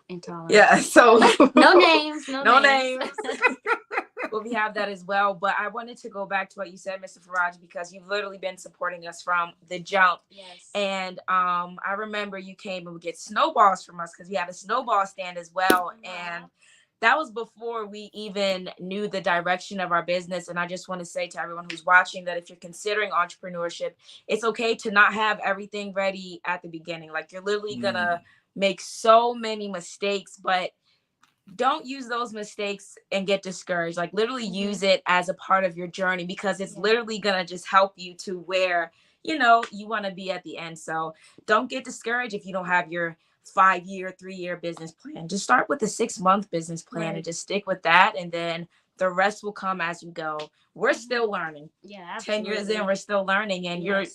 P: Intolerant.
O: Yeah. So
P: no names.
O: No names. Well, we have that as well. But I wanted to go back to what you said, Mr. Farajii, because you've literally been supporting us from the jump.
P: Yes.
O: And I remember you came and would get snowballs from us, because we had a snowball stand as well. And that was before we even knew the direction of our business. And I just want to say to everyone who's watching that if you're considering entrepreneurship, it's okay to not have everything ready at the beginning. Like, you're literally gonna make so many mistakes, but don't use those mistakes and get discouraged. Like, literally use it as a part of your journey, because it's literally gonna just help you to where, you know, you want to be at the end. So don't get discouraged if you don't have your 5-year, 3-year business plan. Just start with a 6-month business plan and just stick with that, and then the rest will come as you go. We're still learning.
P: Yeah, absolutely.
O: 10 years in, we're still learning, and you're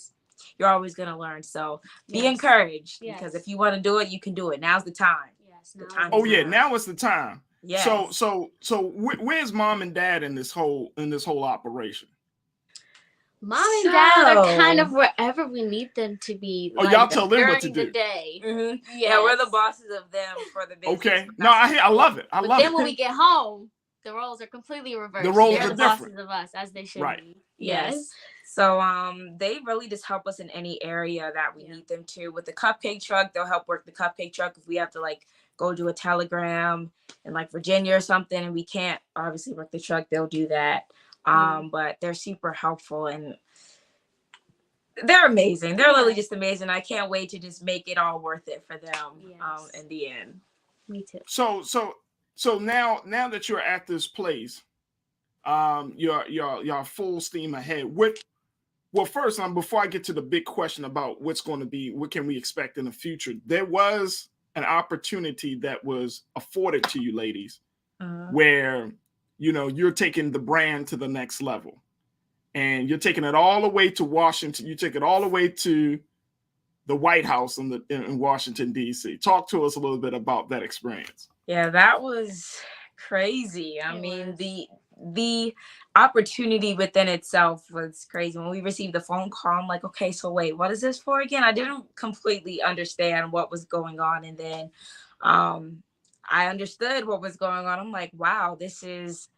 O: always gonna learn. So be encouraged, because if you want to do it, you can do it. Now's the time.
A: Now is the time.
O: Yeah.
A: So where's mom and dad in this whole operation?
P: Mom and dad are kind of wherever we need them to be.
A: Oh, y'all tell them what to do.
P: The day.
O: Yeah, we're the bosses of them for the business.
A: Okay. No, I love it.
P: But then when we get home, the roles are completely reversed.
A: The roles
P: They're
A: are
P: the
A: different.
P: bosses of us, as they should be.
O: Yes. So they really just help us in any area that we need them to. With the cupcake truck, they'll help work the cupcake truck if we have to like go do a telegram in like Virginia or something and we can't obviously work the truck, they'll do that. But they're super helpful and they're amazing. They're literally just amazing. I can't wait to just make it all worth it for them in the end.
P: Me too.
A: So now that you're at this place, you're full steam ahead. Well, first, before I get to the big question about what's going to be, what can we expect in the future, there was an opportunity that was afforded to you ladies where, you're taking the brand to the next level and you're taking it all the way to Washington. You take it all the way to the White House in Washington, D.C. Talk to us a little bit about that experience.
O: Yeah, that was crazy. I mean, the opportunity within itself was crazy. When we received the phone call, I'm like, okay, so wait, what is this for again? I didn't completely understand what was going on. And then I understood what was going on. I'm like, wow, this is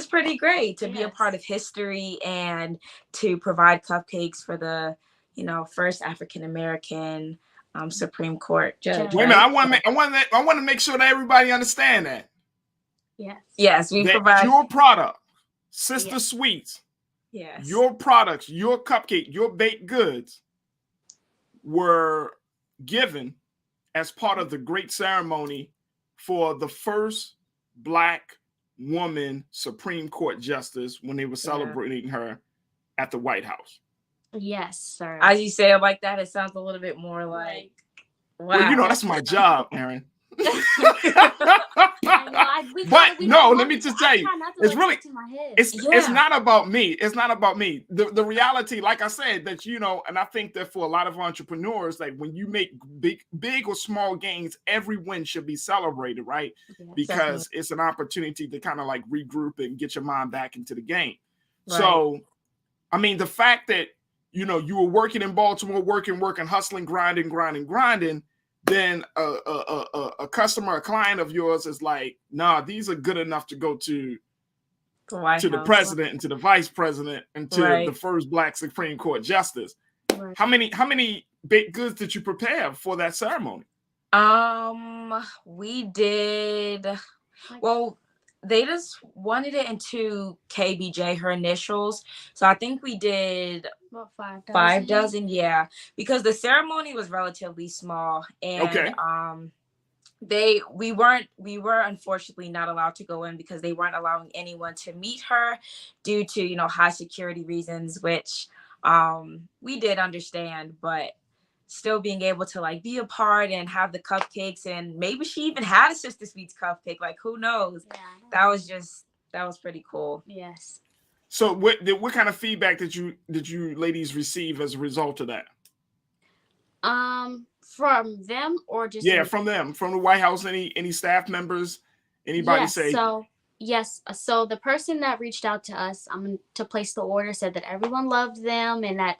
O: pretty great to be a part of history and to provide cupcakes for the, first African-American Supreme Court judge.
A: Wait a minute, I want to make sure that everybody understand that.
O: Yes, we provide
A: your product, Sistahs Sweets.
O: Yes.
A: Your products, your cupcake, your baked goods were given as part of the great ceremony for the first Black woman Supreme Court justice when they were celebrating her at the White House.
P: Yes, sir.
O: As you say it like that, it sounds a little bit more like, wow.
A: Well, that's my job, Aaron.
P: But
A: let me just tell you, it's really, it's not about me. It's not about me. The reality, like I said, that, and I think that for a lot of entrepreneurs, like when you make big or small gains, every win should be celebrated, right? Because it's an opportunity to kind of like regroup and get your mind back into the game. Right. So, I mean, the fact that, you were working in Baltimore, working, hustling, grinding, then a customer, a client of yours is like, nah, these are good enough to go to the president and to the vice president and to the first Black Supreme Court justice. Right. How many baked goods did you prepare for that ceremony?
O: We did, well, they just wanted it into KBJ, her initials. So I think we did
P: about
O: 5 dozen, yeah, because the ceremony was relatively small, and we were unfortunately not allowed to go in because they weren't allowing anyone to meet her due to high security reasons, which we did understand, but still being able to like be a part and have the cupcakes, and maybe she even had a Sistahs Sweets cupcake, like who knows. That was pretty cool.
P: Yes.
A: So what kind of feedback did you ladies receive as a result of that?
P: From them or just
A: from them, from the White House? Any staff members, anybody say?
P: Yes. So the person that reached out to us to place the order said that everyone loved them and that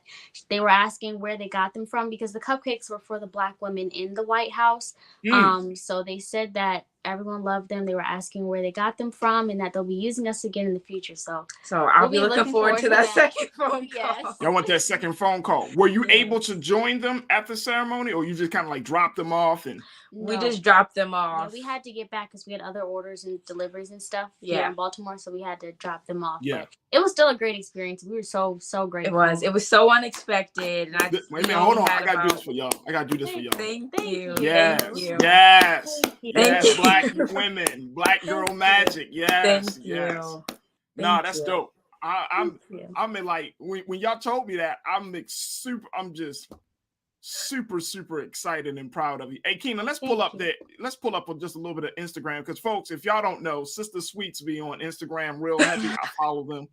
P: they were asking where they got them from, because the cupcakes were for the Black women in the White House. So they said that everyone loved them. They were asking where they got them from and that they'll be using us again in the future. So
O: I'll be looking forward to that second phone call.
P: Yes.
A: Y'all want that second phone call. Were you able to join them at the ceremony, or you just kind of like dropped them off? And
O: we just dropped them off.
P: Yeah, we had to get back because we had other orders and deliveries and stuff here in Baltimore, so we had to drop them off.
A: Yeah.
P: But it was still a great experience. We were so grateful.
O: It was so unexpected. And
A: wait a minute, hold on. I gotta do this for y'all.
O: Thank you.
A: Yes.
O: Thank you.
A: Yes.
O: Thank you.
A: Black women, Black girl magic. Yes.
O: Thank you.
A: Yes. That's dope. I'm in, like, when y'all told me that, I'm just super excited and proud of you. Hey, Keena, let's pull up just a little bit of Instagram, because folks, if y'all don't know, Sistahs Sweets be on Instagram real heavy. I follow them.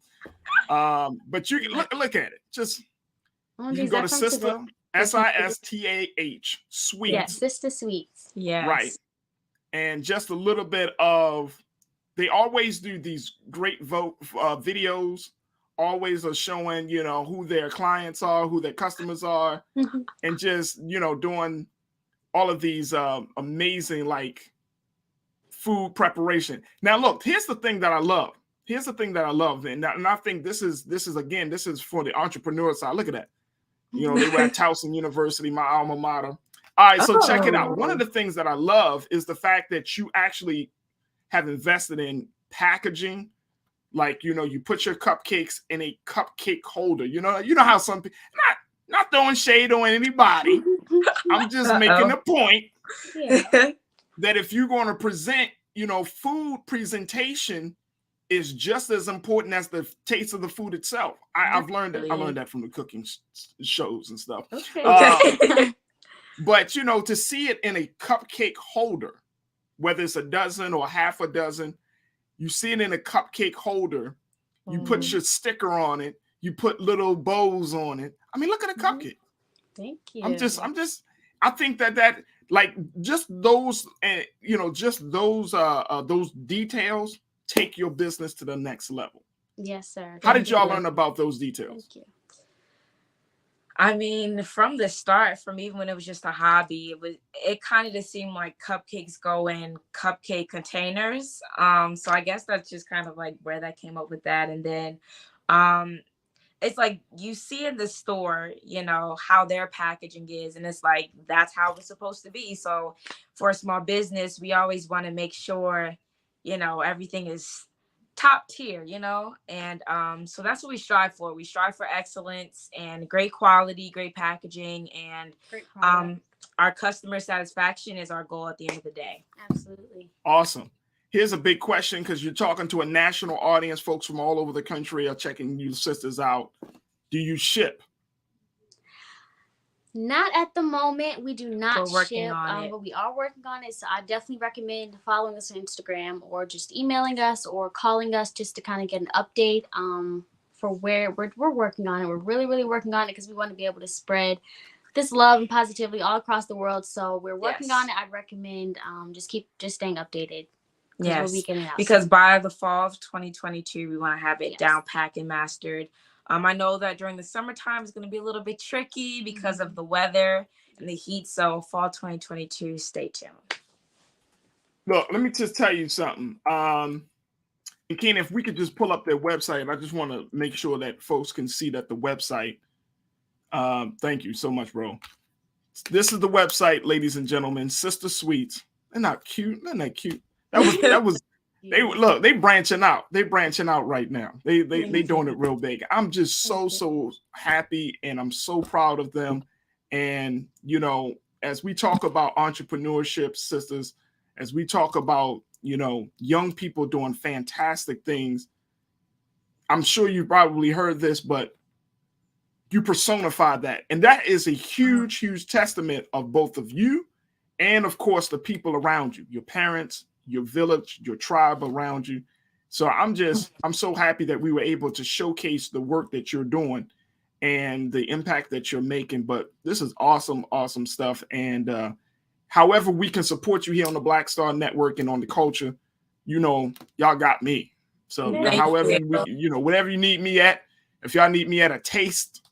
A: But you can look at it. Just you can go to Sistah, Sistah Sweets.
P: Yeah, Sistahs Sweets.
O: Yeah.
A: Right. And just a little bit of, they always do these great videos, always are showing, who their clients are, who their customers are, and just, doing all of these amazing, like, food preparation. Now, look, here's the thing that I love. And I think this is for the entrepreneur side. Look at that. They were at Towson University, my alma mater. All right, so check it out. One of the things that I love is the fact that you actually have invested in packaging. Like, you put your cupcakes in a cupcake holder. You know how some people, not throwing shade on anybody. I'm just making a point that if you're going to present, food presentation is just as important as the taste of the food itself. I've learned that. I learned that from the cooking shows and stuff.
P: Okay.
A: But, to see it in a cupcake holder, whether it's a dozen or half a dozen, you see it in a cupcake holder, you put your sticker on it, you put little bows on it. I mean, look at a cupcake.
P: Thank you.
A: I think that like just those, just those details take your business to the next level.
P: Yes, sir.
A: How did y'all learn about those details?
P: Thank you.
O: I mean, from the start, from even when it was just a hobby, it kind of just seemed like cupcakes go in cupcake containers. So I guess that's just kind of like where that came up with that. And then it's like you see in the store, how their packaging is, and it's like that's how it's supposed to be. So for a small business, we always want to make sure, everything is top tier, and so that's what we strive for. We strive for excellence and great quality, great packaging, and our customer satisfaction is our goal at the end of the day.
P: Absolutely.
A: Awesome. Here's a big question, because you're talking to a national audience. Folks from all over the country are checking you sisters out. Do you ship?
P: Not at the moment. We do not ship,
O: on
P: but we are working on it. So I definitely recommend following us on Instagram or just emailing us or calling us just to kind of get an update for where we're working on it. We're really, really working on it because we want to be able to spread this love and positivity all across the world. So we're working on it. I'd recommend just staying updated.
O: Yes, because by the fall of 2022, we want to have it down packed and mastered. I know that during the summertime it's going to be a little bit tricky because of the weather and the heat. So fall 2022, stay tuned.
A: Look, let me just tell you something. And Ken, if we could just pull up their website, I just want to make sure that folks can see that the website. Thank you so much, bro. This is the website, ladies and gentlemen. Sistahs Sweets. They're not cute. They're not cute. That was. They branching out. They branching out right now. They doing it real big. I'm just so happy, and I'm so proud of them. And as we talk about entrepreneurship, sisters, as we talk about young people doing fantastic things, I'm sure you probably heard this, but you personify that, and that is a huge testament of both of you, and of course the people around you, your parents, your village, your tribe around you. So I'm so happy that we were able to showcase the work that you're doing and the impact that you're making. But this is awesome stuff. And however we can support you here on the Black Star Network and on the culture, y'all got me. So however, whatever you need me at, if y'all need me at a taste,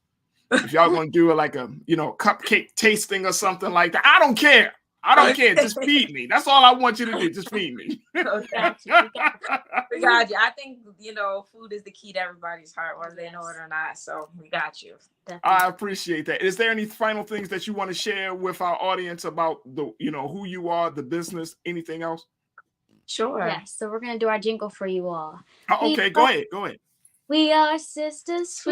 A: if y'all want to do like a, cupcake tasting or something like that, I don't care. Just feed me. That's all I want you to do. Just feed me.
O: We got you. I think, food is the key to everybody's heart, whether they know it or not. So we got you.
P: Definitely.
A: I appreciate that. Is there any final things that you want to share with our audience about the, who you are, the business, anything else?
O: Sure.
P: Yes. So we're going to do our jingle for you all.
A: Oh, okay. Go ahead.
P: We are Sistahs Sweets.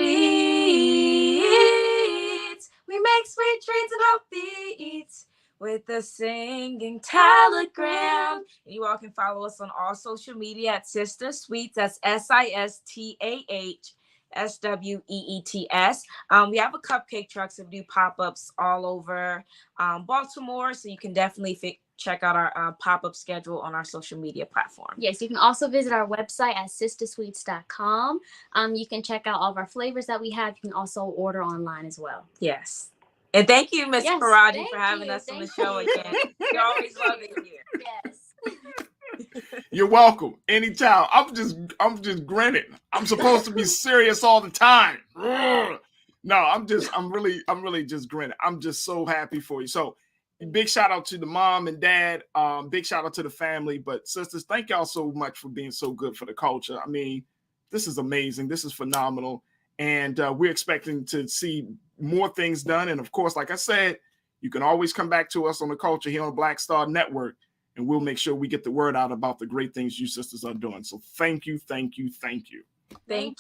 P: We make sweet treats and healthy eats with a singing telegram. You all can follow us on all social media at Sistahs Sweets. That's SISTAHSWEETS. We have a cupcake truck, so we do pop-ups all over Baltimore. So you can definitely check out our pop-up schedule on our social media platform. Yes, you can also visit our website at sistahsweets.com. You can check out all of our flavors that we have. You can also order online as well.
O: Yes. And thank you, Ms. Farajii, for having us on the show again. We always love it here.
P: Yes.
A: You're welcome. Anytime. I'm just grinning. I'm supposed to be serious all the time. No, I'm really just grinning. I'm just so happy for you. So big shout out to the mom and dad. Big shout out to the family. But sisters, thank y'all so much for being so good for the culture. I mean, this is amazing. This is phenomenal. And we're expecting to see more things done. And of course, like I said, you can always come back to us on the culture here on Black Star Network, and we'll make sure we get the word out about the great things you sisters are doing. So thank you.
P: Thank you.
O: We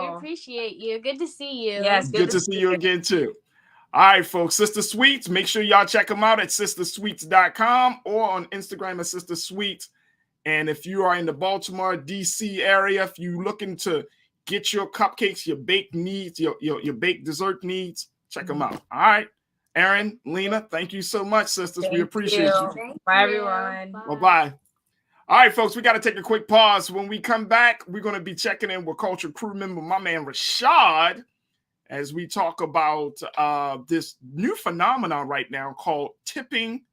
P: appreciate you. Good to see you.
O: Yes,
A: good to see you again too. All right, folks, Sistahs Sweets. Make sure y'all check them out at sistahssweets.com or on Instagram at Sistahs Sweets. And if you are in the Baltimore, DC area, if you're looking to get your cupcakes, your baked needs, your baked dessert needs, check them out. All right. Aaron, Lena, thank you so much, sisters. We appreciate you.
O: Bye, everyone.
A: Bye-bye. All right, folks, we got to take a quick pause. When we come back, we're going to be checking in with Culture crew member, my man Rashad. as we talk about this new phenomenon right now called tipping.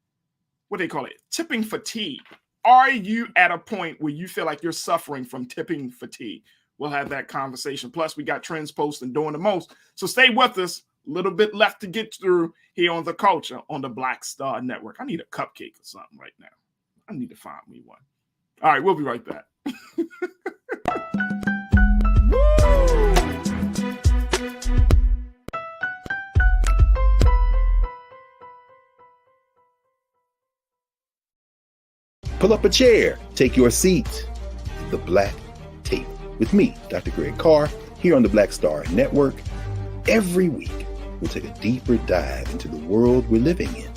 A: What do they call it? Tipping fatigue. Are you at a point where you feel like you're suffering from tipping fatigue? We'll have that conversation. Plus, we got trends posting doing the most. So stay with us. A little bit left to get through here on The Culture on the Black Star Network. I need a cupcake or something right now. I need to find me one. All right, we'll be right back.
D: Pull up a chair, take your seat at the Black Table with me, Dr. Greg Carr, here on the Black Star Network. Every week, we'll take a deeper dive into the world we're living in.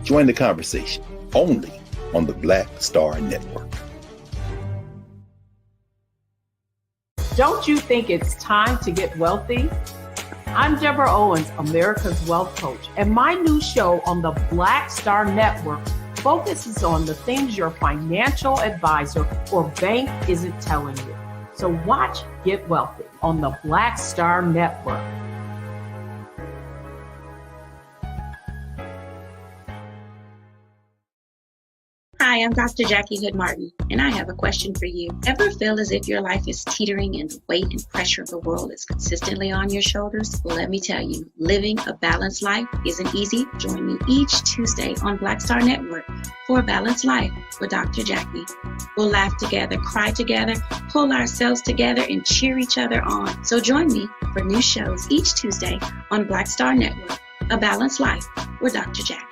D: Join the conversation only on the Black Star Network.
C: Don't you think it's time to get wealthy? I'm Deborah Owens, America's Wealth Coach, and my new show on the Black Star Network focuses on the things your financial advisor or bank isn't telling you. So watch Get Wealthy on the Black Star Network.
E: Hi, I'm Dr. Jackie Hood Martin, and I have a question for you. Ever feel as if your life is teetering and the weight and pressure of the world is consistently on your shoulders? Well, let me tell you, living a balanced life isn't easy. Join me each Tuesday on Black Star Network for A Balanced Life with Dr. Jackie. We'll laugh together, cry together, pull ourselves together, and cheer each other on. So join me for new shows each Tuesday on Black Star Network, A Balanced Life with Dr. Jackie.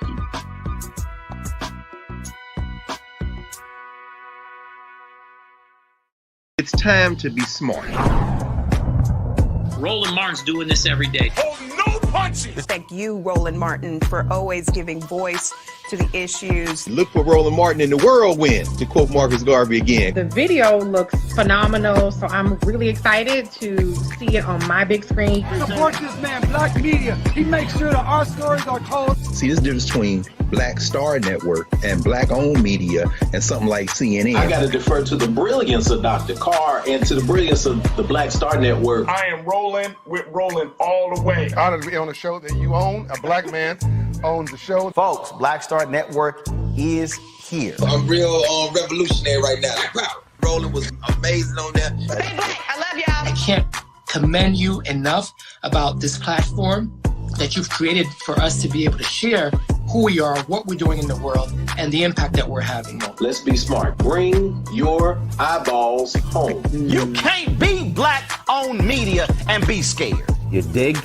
D: It's time to be smart.
F: Roland Martin's doing this every day.
G: Oh, no punches! Thank you, Roland Martin, for always giving voice to the issues.
D: Look for Roland Martin in the whirlwind, to quote Marcus Garvey again.
H: The video looks phenomenal, so I'm really excited to see it on my big screen.
I: Support this man, Black Media. He makes sure that our stories are told.
D: See, there's a difference between Black Star Network and Black-owned media and something like CNN.
J: I got to defer to the brilliance of Dr. Carr and to the brilliance of the Black Star Network.
A: I am rolling with Roland all the way.
M: Honored to be on a show that you own. A black man owns the show.
K: Folks, Black Star Network is here.
L: I'm real revolutionary right now. Like, wow, Roland was amazing on that.
N: Hey, Black, I love y'all. I can't commend you enough about this platform that you've created for us to be able to share who we are, what we're doing in the world, and the impact that we're having.
J: Let's be smart. Bring your eyeballs home.
K: You can't be Black-owned media and be scared.
Q: You dig?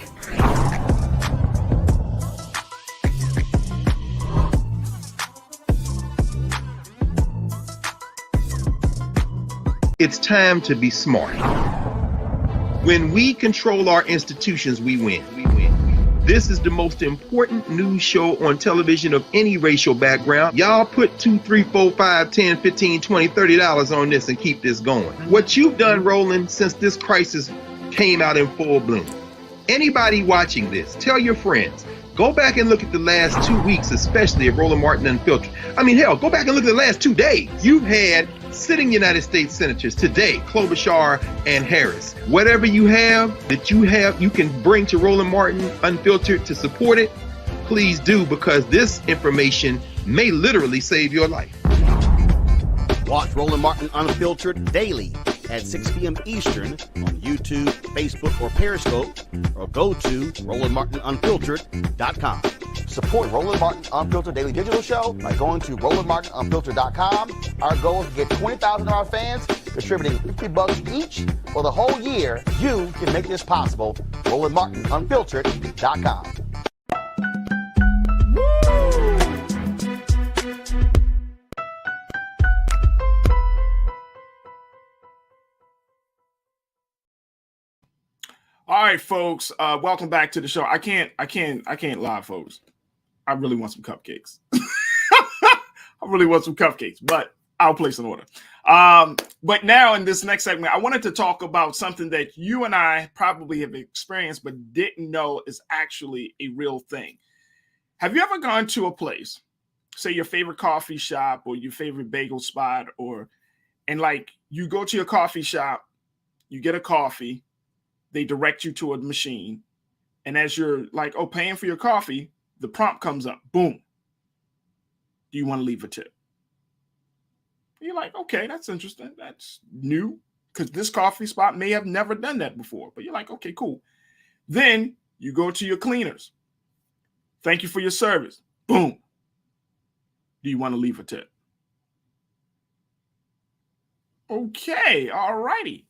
D: It's time to be smart. When we control our institutions, we win. This is the most important news show on television of any racial background. Y'all put $2, $3, $4, $5, $10, $15, $20, $30 on this and keep this going. What you've done, Roland, since this crisis came out in full bloom. Anybody watching this, tell your friends. Go back and look at the last 2 weeks, especially of Roland Martin Unfiltered. I mean, hell, go back and look at the last 2 days. You've had sitting United States senators today, Klobuchar and Harris. Whatever you have that you can bring to Roland Martin Unfiltered to support it, please do, because this information may literally save your life.
K: Watch Roland Martin Unfiltered daily at 6 p.m. Eastern on YouTube, Facebook, or Periscope, or go to RolandMartinUnfiltered.com. Support Roland Martin Unfiltered Daily Digital Show by going to RolandMartinUnfiltered.com. Our goal is to get 20,000 of our fans contributing $50 each for the whole year. You can make this possible. RolandMartinUnfiltered.com.
A: All right, folks. Welcome back to the show. I can't lie, folks. I really want some cupcakes. I really want some cupcakes, but I'll place an order. But now in this next segment, I wanted to talk about something that you and I probably have experienced, but didn't know is actually a real thing. Have you ever gone to a place, say your favorite coffee shop or your favorite bagel spot, and like you go to your coffee shop, you get a coffee, they direct you to a machine, And as you're like, oh, paying for your coffee, the prompt comes up. Boom. Do you want to leave a tip? You're like, okay, that's interesting. That's new, because this coffee spot may have never done that before. But you're like, okay, cool. Then you go to your cleaners. Thank you for your service. Boom. Do you want to leave a tip? Okay, all righty.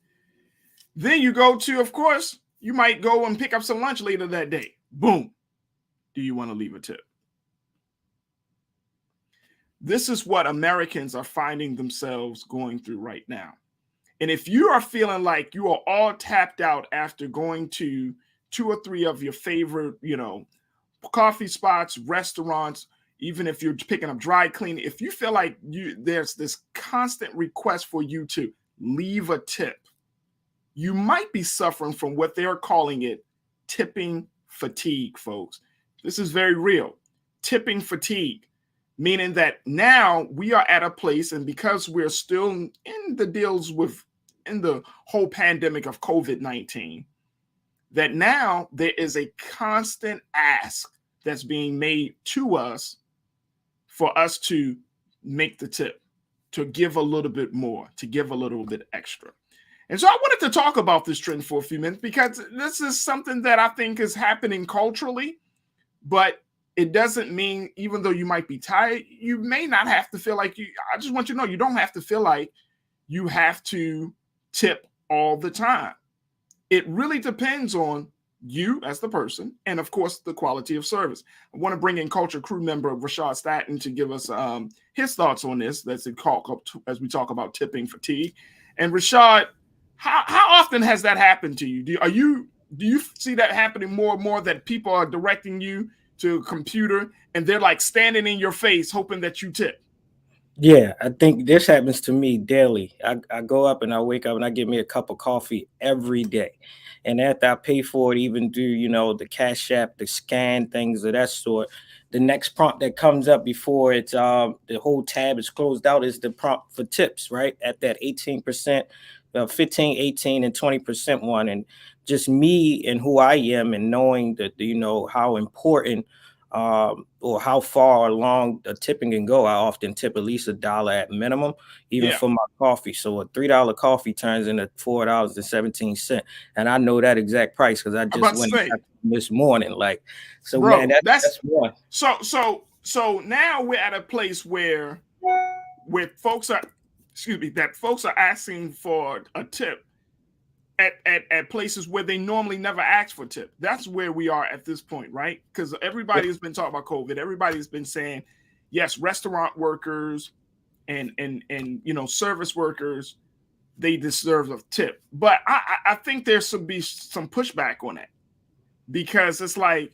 A: Then you go to, of course, you might go and pick up some lunch later that day. Boom. Do you want to leave a tip? This is what Americans are finding themselves going through right now. And if you are feeling like you are all tapped out after going to 2 or 3 of your favorite, coffee spots, restaurants, even if you're picking up dry cleaning, if you feel like there's this constant request for you to leave a tip, you might be suffering from what they're calling it tipping fatigue, folks. This is very real. Tipping fatigue, meaning that now we are at a place, and because we're still in the whole pandemic of COVID-19, that now there is a constant ask that's being made to us for us to make the tip, to give a little bit more, to give a little bit extra. And so I wanted to talk about this trend for a few minutes, because this is something that I think is happening culturally, but it doesn't mean, even though you might be tired, you may not have to feel like I just want you to know, you don't have to feel like you have to tip all the time. It really depends on you as the person, and of course, the quality of service. I want to bring in Culture Crew member Rashad Staton to give us his thoughts on this, as we talk about tipping fatigue. And Rashad, how often has that happened to you? Do you see that happening more and more, that people are directing you to a computer and they're like standing in your face hoping that you tip?
Q: Yeah, I think this happens to me daily. I go up and I wake up and I get me a cup of coffee every day. And after I pay for it, even do, the Cash App, the scan, things of that sort, the next prompt that comes up before it's the whole tab is closed out is the prompt for tips, right? At that 18%, 15, 18, and 20% one. And just me and who I am, and knowing that, how important or how far along the tipping can go. I often tip at least $1 at minimum, even for my coffee. So a $3 coffee turns into $4.17. And I know that exact price because I just went this morning.
A: Bro,
Q: man, that's one.
A: So now we're at a place where folks are asking for a tip at places where they normally never ask for tip. That's where we are at this point, right? Because everybody has been talking about COVID. Everybody's been saying, yes, restaurant workers and service workers, they deserve a tip. But I think there should be some pushback on that, because it's like,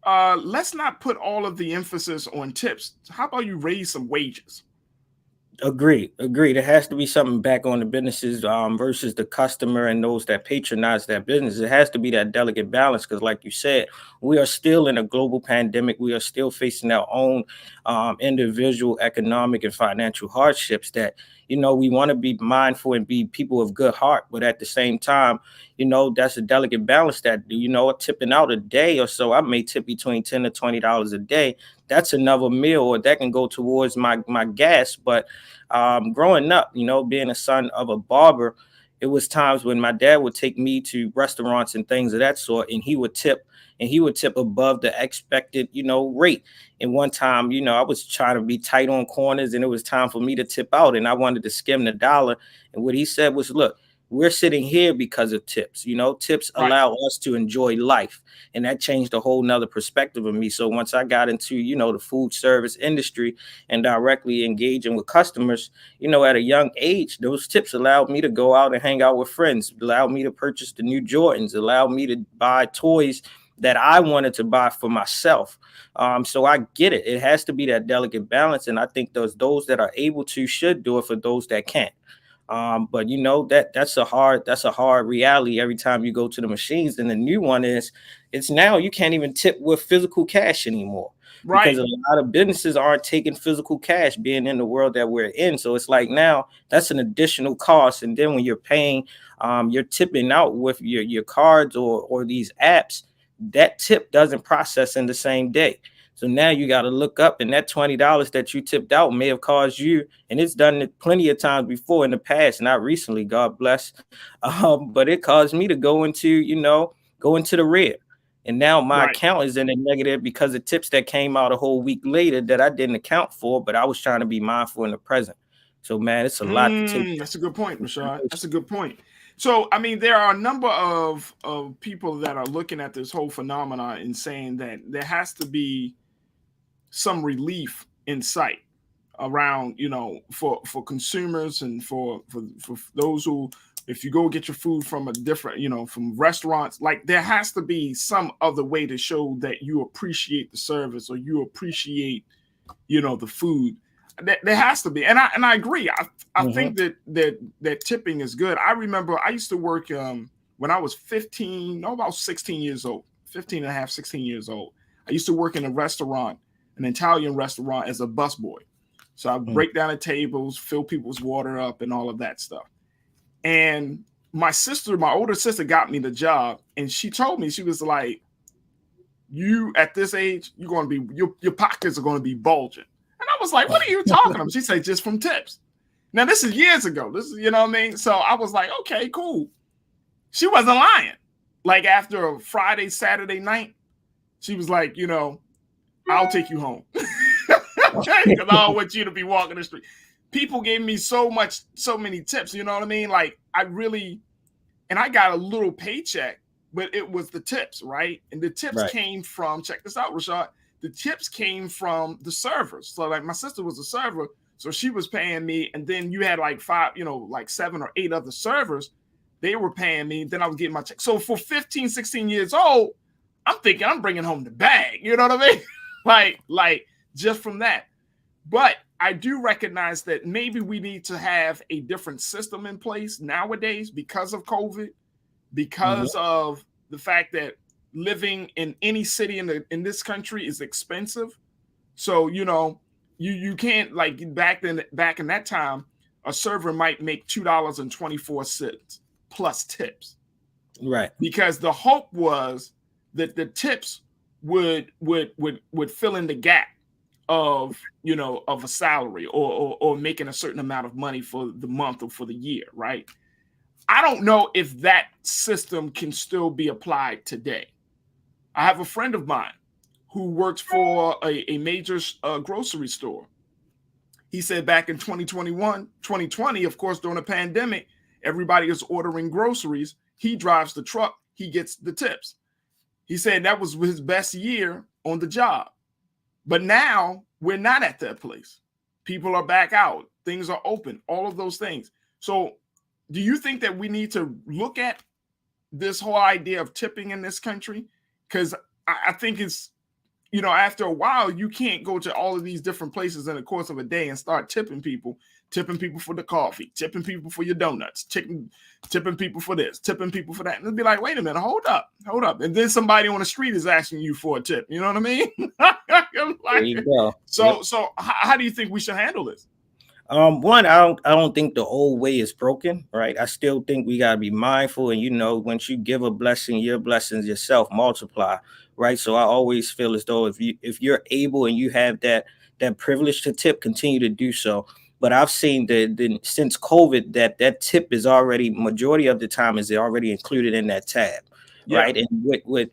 A: let's not put all of the emphasis on tips. How about you raise some wages?
Q: Agreed. There has to be something back on the businesses versus the customer and those that patronize that business. It has to be that delicate balance, because like you said, we are still in a global pandemic. We are still facing our own individual economic and financial hardships that, we want to be mindful and be people of good heart. But at the same time, that's a delicate balance that, tipping out a day or so, I may tip between $10 to $20 a day. That's another meal, or that can go towards my gas. But growing up, being a son of a barber, it was times when my dad would take me to restaurants and things of that sort, and he would tip above the expected, rate. And one time, I was trying to be tight on corners, and it was time for me to tip out, and I wanted to skim the dollar. And what he said was, look, we're sitting here because of tips. Tips allow us to enjoy life. And that changed a whole nother perspective of me. So once I got into, the food service industry and directly engaging with customers, at a young age, those tips allowed me to go out and hang out with friends, allowed me to purchase the new Jordans, allowed me to buy toys that I wanted to buy for myself. So I get it. It has to be that delicate balance. And I think those that are able to should do it for those that can't. But that's a hard reality every time you go to the machines. And the new one is, it's now you can't even tip with physical cash anymore, right? Because a lot of businesses aren't taking physical cash, being in the world that we're in. So it's like, now that's an additional cost. And then when you're paying, you're tipping out with your cards or these apps. that tip doesn't process in the same day. So now you got to look up, and that $20 that you tipped out may have caused you, and it's done it plenty of times before in the past, not recently, God bless. But it caused me to go into the red. And now my account is in the negative because of tips that came out a whole week later that I didn't account for, but I was trying to be mindful in the present. So, man, it's a lot to take.
A: That's a good point, Rashad. That's a good point. So, I mean, there are a number of people that are looking at this whole phenomenon and saying that there has to be some relief in sight around, for consumers and for those who, if you go get your food from a different, from restaurants, like there has to be some other way to show that you appreciate the service or you appreciate, the food. There has to be, and I agree. I think that tipping is good. I remember I used to work when I was 16 years old, 15 and a half, 16 years old. I used to work in a restaurant, an Italian restaurant, as a busboy. So I break down the tables, fill people's water up, and all of that stuff. And my older sister, got me the job, and she told me, she was like, "You at this age, you're going to be your pockets are going to be bulging." And I was like, "What are you talking about?" She said, "Just from tips." Now, this is years ago. This is, you know what I mean? So I was like, okay, cool. She wasn't lying. Like after a Friday, Saturday night, she was like, "I'll take you home." Because I don't want you to be walking the street. People gave me so many tips, you know what I mean? Like and I got a little paycheck, but it was the tips, right? And the tips came from, check this out, Rashad. The tips came from the servers. So like my sister was a server, so she was paying me. And then you had like 7 or 8 other servers. They were paying me. Then I was getting my check. So for 15, 16 years old, I'm thinking I'm bringing home the bag. You know what I mean? like just from that. But I do recognize that maybe we need to have a different system in place nowadays because of COVID, because of the fact that living in any city in this country is expensive. So, you can't, like back in that time, a server might make $2.24 plus tips.
Q: Right.
A: Because the hope was that the tips would fill in the gap of a salary or making a certain amount of money for the month or for the year, right? I don't know if that system can still be applied today. I have a friend of mine who works for a major grocery store. He said back in 2020, of course, during the pandemic, everybody is ordering groceries. He drives the truck. He gets the tips. He said that was his best year on the job. But now we're not at that place. People are back out. Things are open. All of those things. So do you think that we need to look at this whole idea of tipping in this country? Because I think it's, after a while, you can't go to all of these different places in the course of a day and start tipping people for the coffee, tipping people for your donuts, tipping people for this, tipping people for that. And it'll be like, wait a minute, hold up. And then somebody on the street is asking you for a tip. You know what I mean?
Q: There you go.
A: So how do you think we should handle this?
Q: One, I don't think the old way is broken, right? I still think we gotta be mindful, and once you give a blessing, your blessings yourself multiply, right? So I always feel as though if you're able and you have that privilege to tip, continue to do so. But I've seen that since COVID, that tip is already, majority of the time, is already included in that tab, right? And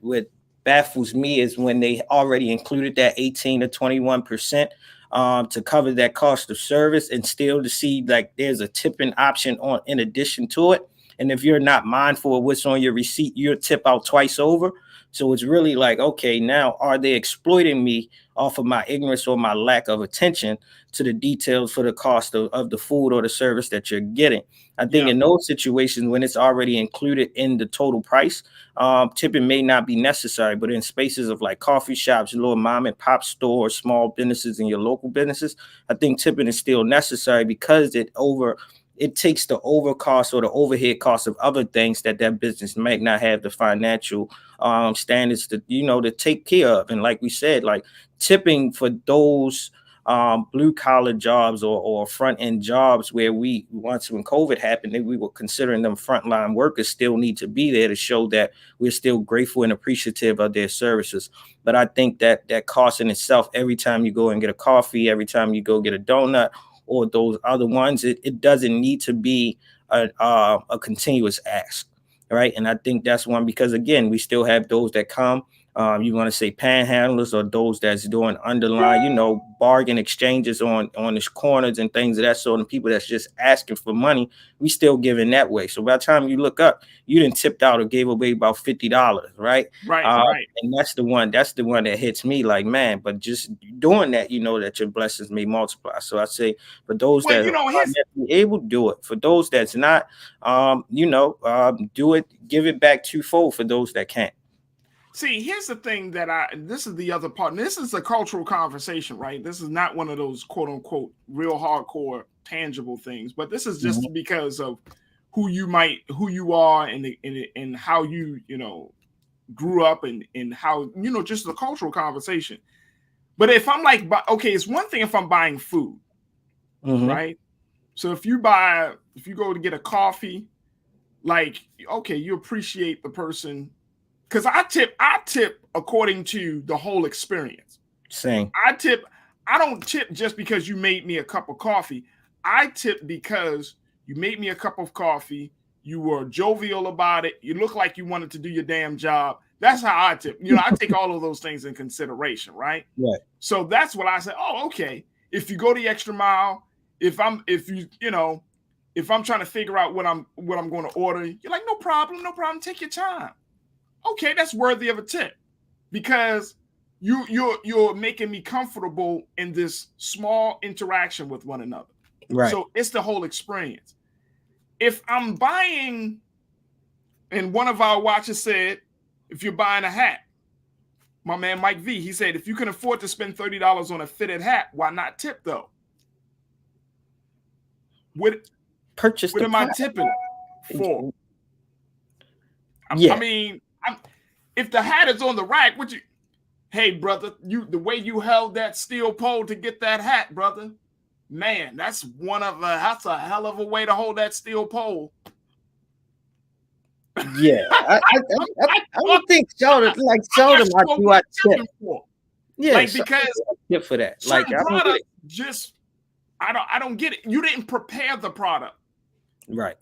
Q: what baffles me is when they already included that 18 to 21%. To cover that cost of service, and still to see like there's a tipping option in addition to it. And if you're not mindful of what's on your receipt, you'll tip out twice over. So it's really like, okay, now are they exploiting me off of my ignorance or my lack of attention to the details for the cost of the food or the service that you're getting? I think in those situations, when it's already included in the total price, tipping may not be necessary. But in spaces of like coffee shops, little mom and pop stores, small businesses, and your local businesses, I think tipping is still necessary because it takes the overcost or the overhead cost of other things that business might not have the financial standards to take care of. And like we said, like tipping for those blue collar jobs or front end jobs where once when COVID happened, we were considering them frontline workers still need to be there to show that we're still grateful and appreciative of their services. But I think that cost in itself, every time you go and get a coffee, every time you go get a donut or those other ones, it doesn't need to be a continuous ask. Right. And I think that's one, because, again, we still have those that come. You want to say panhandlers or those that's doing underlying, bargain exchanges on the corners and things of that sort, and people that's just asking for money. We still giving that way. So by the time you look up, you didn't tipped out or gave away about $50, right?
A: Right.
Q: And that's the one that hits me like, man, but just doing that, that your blessings may multiply. So I say for those that are able to do it, for those that's not, do it, give it back twofold for those that can't.
A: See, here's the thing this is the other part. And this is a cultural conversation, right? This is not one of those quote unquote real hardcore tangible things, but this is just because of who you are and how you grew up and how, just the cultural conversation. But if I'm like, okay, it's one thing if I'm buying food, right? So if you go to get a coffee, like, okay, you appreciate the person. Because I tip according to the whole experience.
Q: Same.
A: I don't tip just because you made me a cup of coffee. I tip because you made me a cup of coffee. You were jovial about it. You look like you wanted to do your damn job. That's how I tip. I take all of those things in consideration, right?
Q: Right.
A: So that's what I say. Oh, okay. If you go the extra mile, if I'm trying to figure out what I'm going to order, you're like, no problem. Take your time. Okay, that's worthy of a tip, because you're making me comfortable in this small interaction with one another.
Q: Right.
A: So it's the whole experience. If I'm buying, and one of our watchers said, if you're buying a hat, my man Mike V, he said, if you can afford to spend $30 on a fitted hat, why not tip though? What am I tipping for?
Q: Yeah.
A: I mean, if the hat is on the rack, hey brother, the way you held that steel pole to get that hat, brother, man, that's a hell of a way to hold that steel pole.
Q: Yeah, I don't think Sheldon I tip. Yeah,
A: like, because
Q: tip for that.
A: Like, I don't get it. You didn't prepare the product,
Q: right?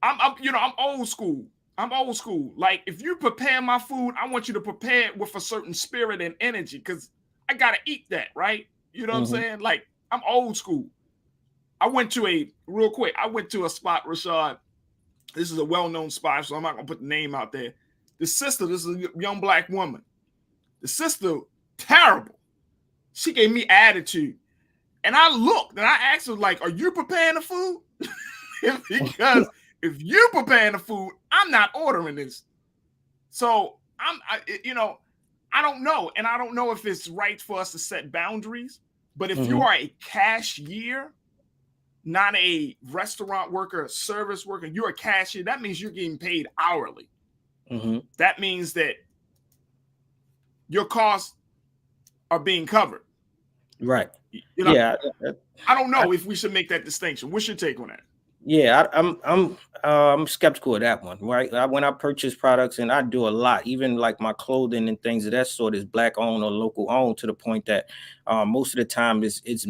A: I'm old school. Like, if you prepare my food, I want you to prepare it with a certain spirit and energy, because I gotta eat that, right? You know what I'm saying? Like, I'm old school. I went to a spot, Rashad. This is a well-known spot, so I'm not gonna put the name out there. This is a young black woman. The sister, terrible. She gave me attitude. And I looked and I asked her, like, are you preparing the food? Because if you're preparing the food, I'm not ordering this. So I don't know. And I don't know if it's right for us to set boundaries. But if you are a cashier, not a restaurant worker, a service worker, you're a cashier, that means you're getting paid hourly. That means that your costs are being covered.
Q: Right.
A: I don't know if we should make that distinction. What's your take on that?
Q: Yeah, I'm skeptical of that one, right? When I purchase products, and I do a lot, even like my clothing and things of that sort is black owned or local owned, to the point that most of the time it's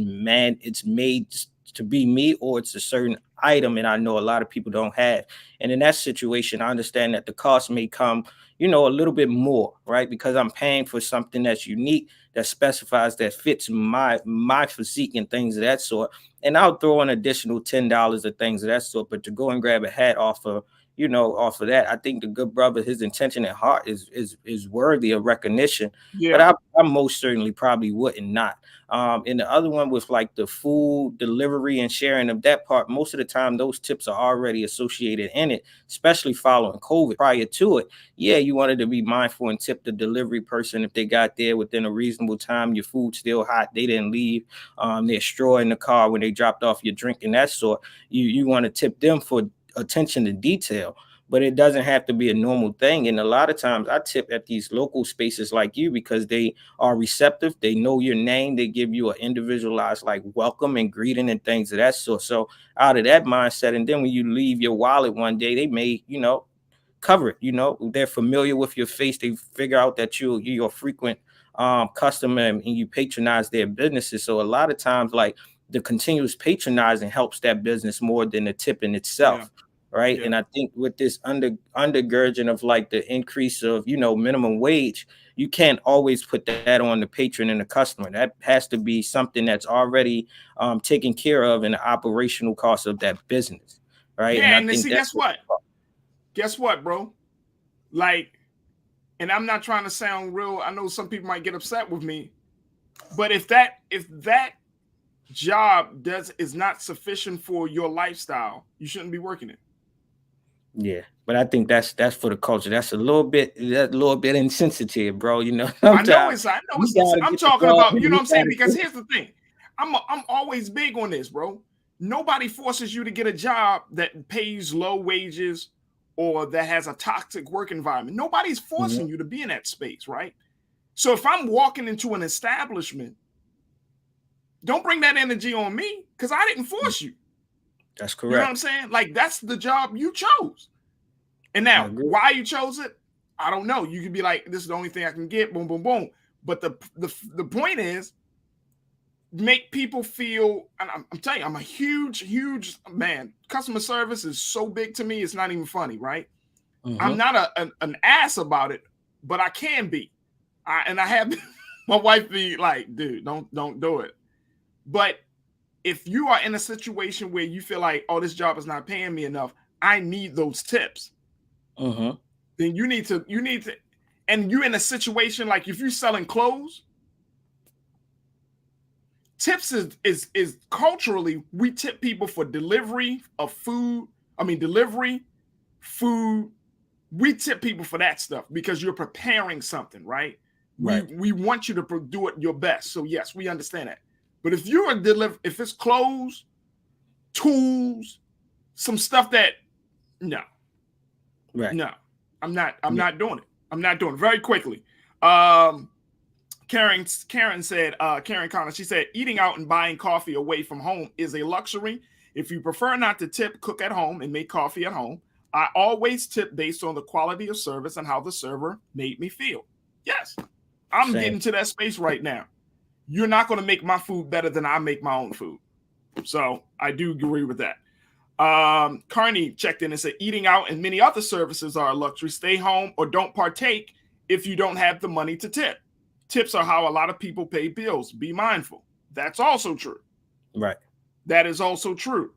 Q: made to be me, or it's a certain item, and I know a lot of people don't have. And in that situation, I understand that the cost may come, a little bit more, right? Because I'm paying for something that's unique, that specifies, that fits my physique and things of that sort. And I'll throw an additional $10 or things of that sort. But to go and grab a hat off of that, I think the good brother, his intention at heart is worthy of recognition. Yeah. But I most certainly probably wouldn't not. And the other one with like the food delivery and sharing of that part, most of the time those tips are already associated in it, especially following COVID. Prior to it, yeah, you wanted to be mindful and tip the delivery person if they got there within a reasonable time. Your food's still hot, they didn't leave their straw in the car when they dropped off your drink and that sort. You want to tip them for attention to detail. but it doesn't have to be a normal thing. And a lot of times I tip at these local spaces like you because they are receptive. They know your name. They give you an individualized like welcome and greeting and things of that sort. So out of that mindset, and then when you leave your wallet one day, they may, cover it. They're familiar with your face. They figure out that you're a frequent customer and you patronize their businesses. So a lot of times, like, the continuous patronizing helps that business more than the tip in itself. Right. Yeah. And I think with this undergirding of like the increase of, minimum wage, you can't always put that on the patron and the customer. That has to be something that's already taken care of in the operational cost of that business. Right.
A: Yeah.
Q: And I think
A: guess what? Guess what, bro? Like, and I'm not trying to sound real. I know some people might get upset with me, but if that job is not sufficient for your lifestyle, you shouldn't be working it.
Q: Yeah, but I think that's for the culture. That's a little bit insensitive, bro.
A: I know it's. I'm talking about. You know what I'm saying? Because here's the thing, I'm always big on this, bro. Nobody forces you to get a job that pays low wages or that has a toxic work environment. Nobody's forcing you to be in that space, right? So if I'm walking into an establishment, don't bring that energy on me because I didn't force you.
Q: That's correct.
A: You know what I'm saying? Like, that's the job you chose. And now, why you chose it, I don't know. You could be like, this is the only thing I can get, boom, boom, boom. But the point is, make people feel, and I'm telling you, I'm a huge man. Customer service is so big to me, it's not even funny, right? I'm not an ass about it, but I can be. I have my wife be like, dude, don't do it. But if you are in a situation where you feel like, oh, this job is not paying me enough, I need those tips. Then you need to, and you're in a situation like if you're selling clothes, tips is culturally, we tip people for delivery of food. Food. We tip people for that stuff because you're preparing something, right? We want you to do it your best. So yes, we understand that. But if you're if it's clothes, tools, some stuff that, no, I'm not doing it. I'm not doing it. Very quickly. Karen said, Karen Connor, she said, eating out and buying coffee away from home is a luxury. If you prefer not to tip, cook at home and make coffee at home. I always tip based on the quality of service and how the server made me feel. Yes, I'm getting to that space right now. You're not going to make my food better than I make my own food. So I do agree with that. Carney checked in and said, eating out and many other services are a luxury. Stay home or don't partake if you don't have the money to tip. Tips are how a lot of people pay bills. Be mindful. That's also true.
Q: Right.
A: That is also true.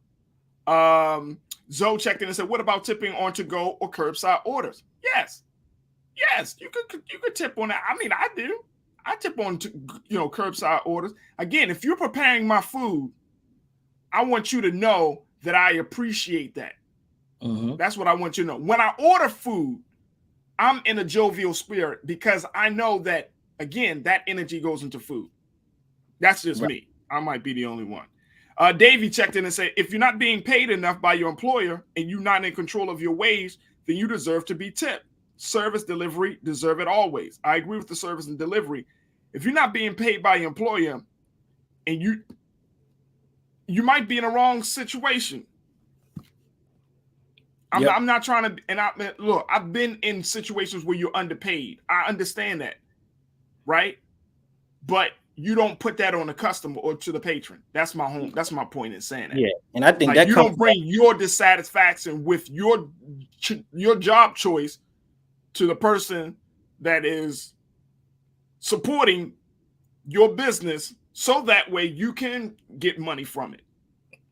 A: Zoe checked in and said, what about tipping on to-go or curbside orders? Yes, you could tip on that. I mean, I do. I tip on curbside orders. Again, if you're preparing my food, I want you to know that I appreciate that. That's what I want you to know. When I order food, I'm in a jovial spirit because I know that, again, that energy goes into food. That's just me. I might be the only one. Davey checked in and said, if you're not being paid enough by your employer and you're not in control of your wage, then you deserve to be tipped. Service delivery, deserve it always. I agree with the service and delivery. If you're not being paid by your employer and you might be in a wrong situation. I'm not trying to, and look, I've been in situations where you're underpaid. I understand that, right? But you don't put that on the customer or to the patron. That's my point in saying that.
Q: Yeah, and I think
A: like
Q: that
A: you don't bring your dissatisfaction with your job choice to the person that is supporting your business, so that way you can get money from it.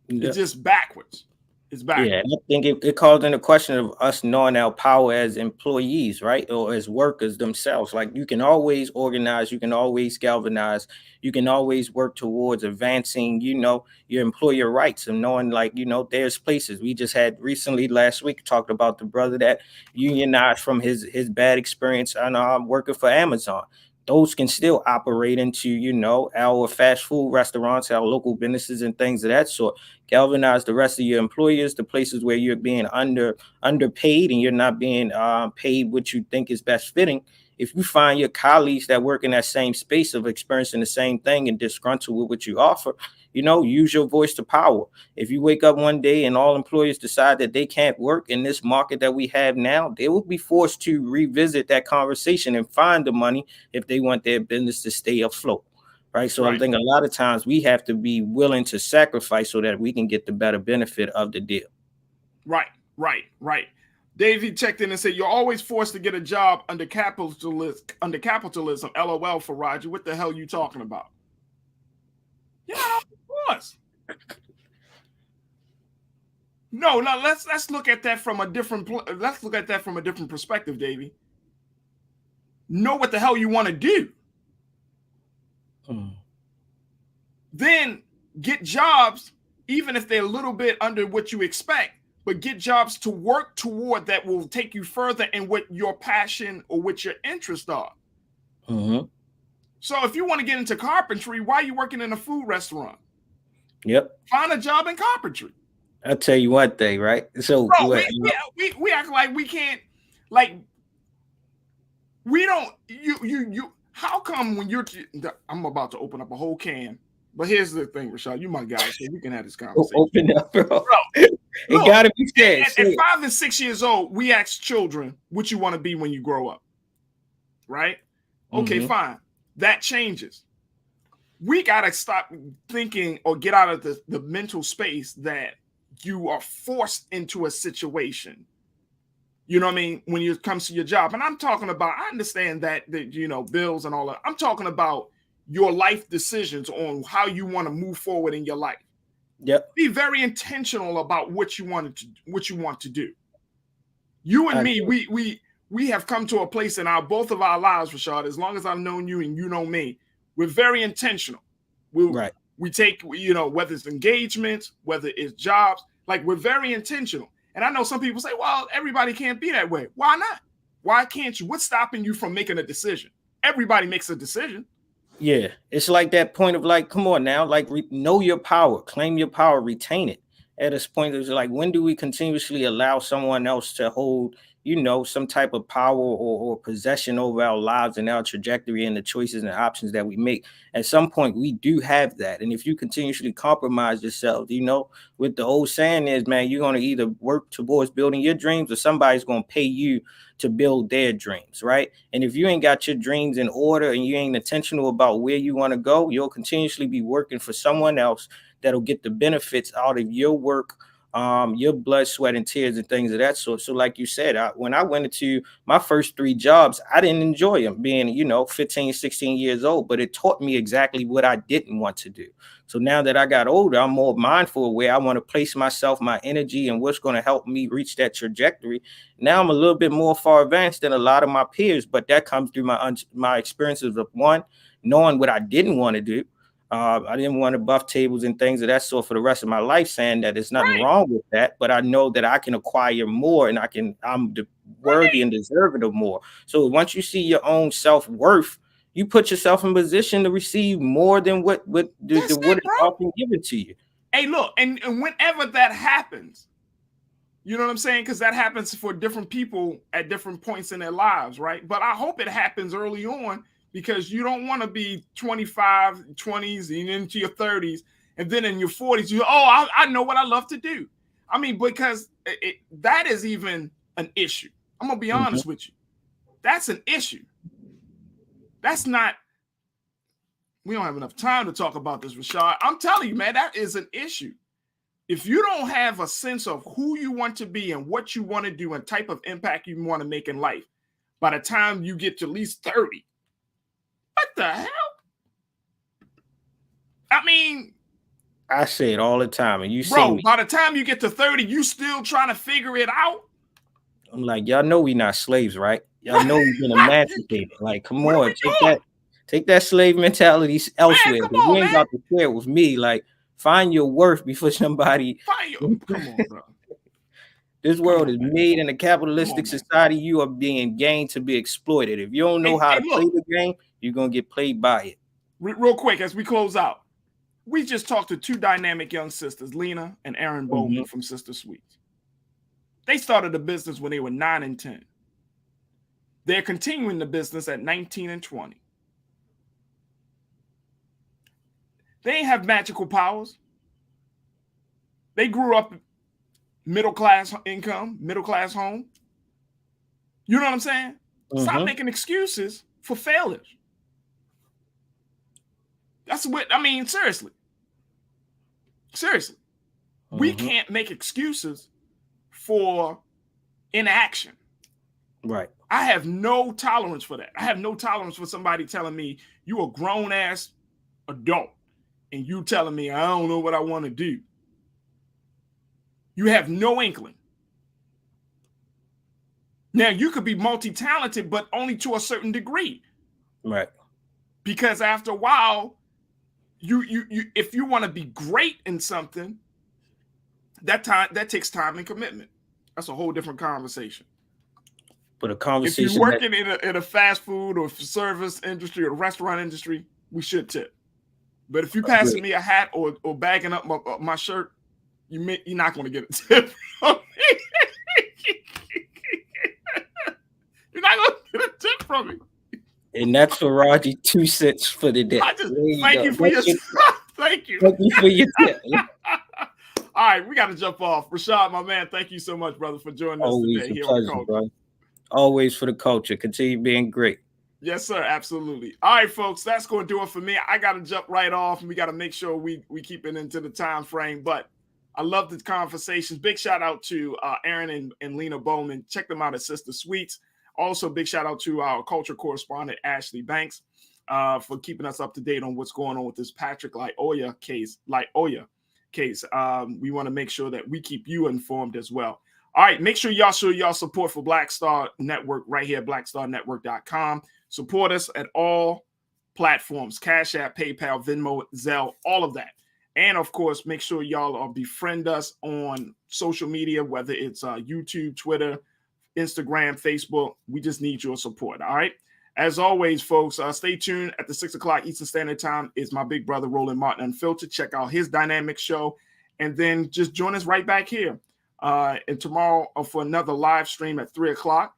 A: It's just backwards. It's backwards.
Q: Yeah, I think it calls into question of us knowing our power as employees, right? Or as workers themselves. Like, you can always organize, you can always galvanize, you can always work towards advancing, your employer rights and knowing, like, there's places. We just had recently last week talked about the brother that unionized from his bad experience on working for Amazon. those can still operate into, you know, our fast food restaurants, our local businesses and things of that sort. Galvanize the rest of your employers, the places where you're being underpaid and you're not being paid what you think is best fitting. If you find your colleagues that work in that same space of experiencing the same thing and disgruntled with what you offer, you know, use your voice to power. If you wake up one day and all employers decide that they can't work in this market that we have now, they will be forced to revisit that conversation and find the money if they want their business to stay afloat. Right. So I think a lot of times we have to be willing to sacrifice so that we can get the better benefit of the deal.
A: Right. Davey checked in and said, you're always forced to get a job under capitalism, LOL, Farajii. What the hell are you talking about? Yeah, of course. No, let's look at that from a different perspective, Davey. Know what the hell you want to do. Then get jobs, even if they're a little bit under what you expect, but get jobs to work toward that will take you further in what your passion or what your interests are. So if you want to get into carpentry, why are you working in a food restaurant?
Q: Yep.
A: Find a job in carpentry.
Q: I'll tell you one thing, right? So
A: bro, we act like we can't, like, we don't, you, how come when you're, I'm about to open up a whole can, but here's the thing, Rashad, you my guy, so we can have this conversation.
Q: Open up, bro. It gotta be said.
A: At 5 and 6 years old, we ask children what you want to be when you grow up, right? Okay, fine. That changes. We gotta stop thinking or get out of the mental space that you are forced into a situation. You know what I mean? When it comes to your job. And I'm talking about, I understand that you know, bills and all that. I'm talking about your life decisions on how you want to move forward in your life.
Q: Yep.
A: Be very intentional about what you want to do. You and me, we have come to a place in both of our lives, Rashad, as long as I've known you and you know me, we're very intentional. We take, you know, whether it's engagements, whether it's jobs, like we're very intentional. And I know some people say, well, everybody can't be that way. Why not? Why can't you? What's stopping you from making a decision? Everybody makes a decision.
Q: Yeah, it's like that point of like, come on now, like know your power, claim your power, retain it. At this point, it's like, when do we continuously allow someone else to hold, you know, some type of power or possession over our lives and our trajectory and the choices and options that we make? At some point, we do have that. And if you continuously compromise yourself, you know, with the old saying is, man, you're going to either work towards building your dreams or somebody's going to pay you to build their dreams, right? And if you ain't got your dreams in order and you ain't intentional about where you want to go, you'll continuously be working for someone else that'll get the benefits out of your work, your blood, sweat, and tears and things of that sort. So like you said, when I went into my first 3 jobs, I didn't enjoy them, being, you know, 15, 16 years old, but it taught me exactly what I didn't want to do. So now that I got older, I'm more mindful of where I want to place myself, my energy, and what's going to help me reach that trajectory. Now I'm a little bit more far advanced than a lot of my peers, but that comes through my experiences of, one, knowing what I didn't want to do. I didn't want to buff tables and things of that sort for the rest of my life, saying that there's nothing wrong with that, but I know that I can acquire more and I'm worthy and deserving of more. So once you see your own self-worth, you put yourself in position to receive more than what is often given to you.
A: Hey, look, and whenever that happens, you know what I'm saying? Because that happens for different people at different points in their lives, right? But I hope it happens early on, because you don't want to be 25, 20s, and into your 30s, and then in your 40s, I know what I love to do. I mean, because that is even an issue. I'm going to be honest with you. That's an issue. That's not, we don't have enough time to talk about this, Rashad. I'm telling you, man, that is an issue. If you don't have a sense of who you want to be and what you want to do and type of impact you want to make in life, by the time you get to at least 30, what the hell? I mean,
Q: I say it all the time, and you see me.
A: By the time you get to 30, you still trying to figure it out.
Q: I'm like, y'all know we not slaves, right? Y'all know we've been emancipated. Like, come on, take that slave mentality elsewhere.
A: Man,
Q: you ain't got to share it with me. Like, find your worth before somebody.
A: Come on, bro.
Q: This world is made in a capitalistic society. You are being gained to be exploited. If you don't know how to play the game, You're going to get played by it.
A: Real quick, as we close out, we just talked to two dynamic young sisters, Lena and Erin Bowman from Sistahs Sweets. They started a business when they were 9 and 10. They're continuing the business at 19 and 20. They ain't have magical powers. They grew up middle-class income, middle-class home. You know what I'm saying? Stop making excuses for failures. That's what, I mean, seriously. Seriously. We can't make excuses for inaction.
Q: Right.
A: I have no tolerance for that. I have no tolerance for somebody telling me you a grown-ass adult and you telling me I don't know what I want to do. You have no inkling. Now, you could be multi-talented, but only to a certain degree.
Q: Right.
A: Because after a while, you if you want to be great in something, that takes time and commitment. That's a whole different conversation.
Q: But a conversation.
A: If you're working in a fast food or service industry or restaurant industry, we should tip. But if you're passing me a hat or bagging up my shirt, you're not going to get a tip from me. You're not going to get a tip from me.
Q: And that's Farajii 2 cents for the day.
A: Thank you for your thank you.
Q: Thank you for your tip.
A: All right, we got to jump off. Rashad, my man, thank you so much, brother, for joining us today. Here on the Culture.
Q: Bro. Always for the culture. Continue being great.
A: Yes, sir. Absolutely. All right, folks, that's going to do it for me. I got to jump right off, and we got to make sure we keep it into the time frame. But I love the conversations. Big shout out to Erin and Lena Bowman. Check them out at Sistahs Sweets. Also, big shout out to our culture correspondent, Ashley Banks, for keeping us up to date on what's going on with this Patrick Lyoya case. We want to make sure that we keep you informed as well. All right, make sure y'all show y'all support for Black Star Network right here at blackstarnetwork.com. Support us at all platforms, Cash App, PayPal, Venmo, Zelle, all of that. And, of course, make sure y'all befriend us on social media, whether it's YouTube, Twitter, Instagram, Facebook. We just need your support, all right? As always, folks, stay tuned. At the 6 o'clock Eastern Standard Time is my big brother, Roland Martin Unfiltered. Check out his dynamic show. And then just join us right back here. And tomorrow for another live stream at 3 o'clock.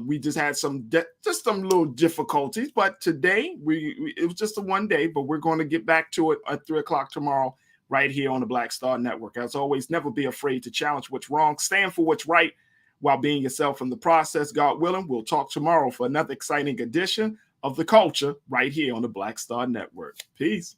A: We just had some little difficulties, but today it was just a one day, but we're going to get back to it at 3 o'clock tomorrow right here on the Black Star Network. As always, never be afraid to challenge what's wrong. Stand for what's right while being yourself in the process. God willing, we'll talk tomorrow for another exciting edition of The Culture right here on the Black Star Network. Peace.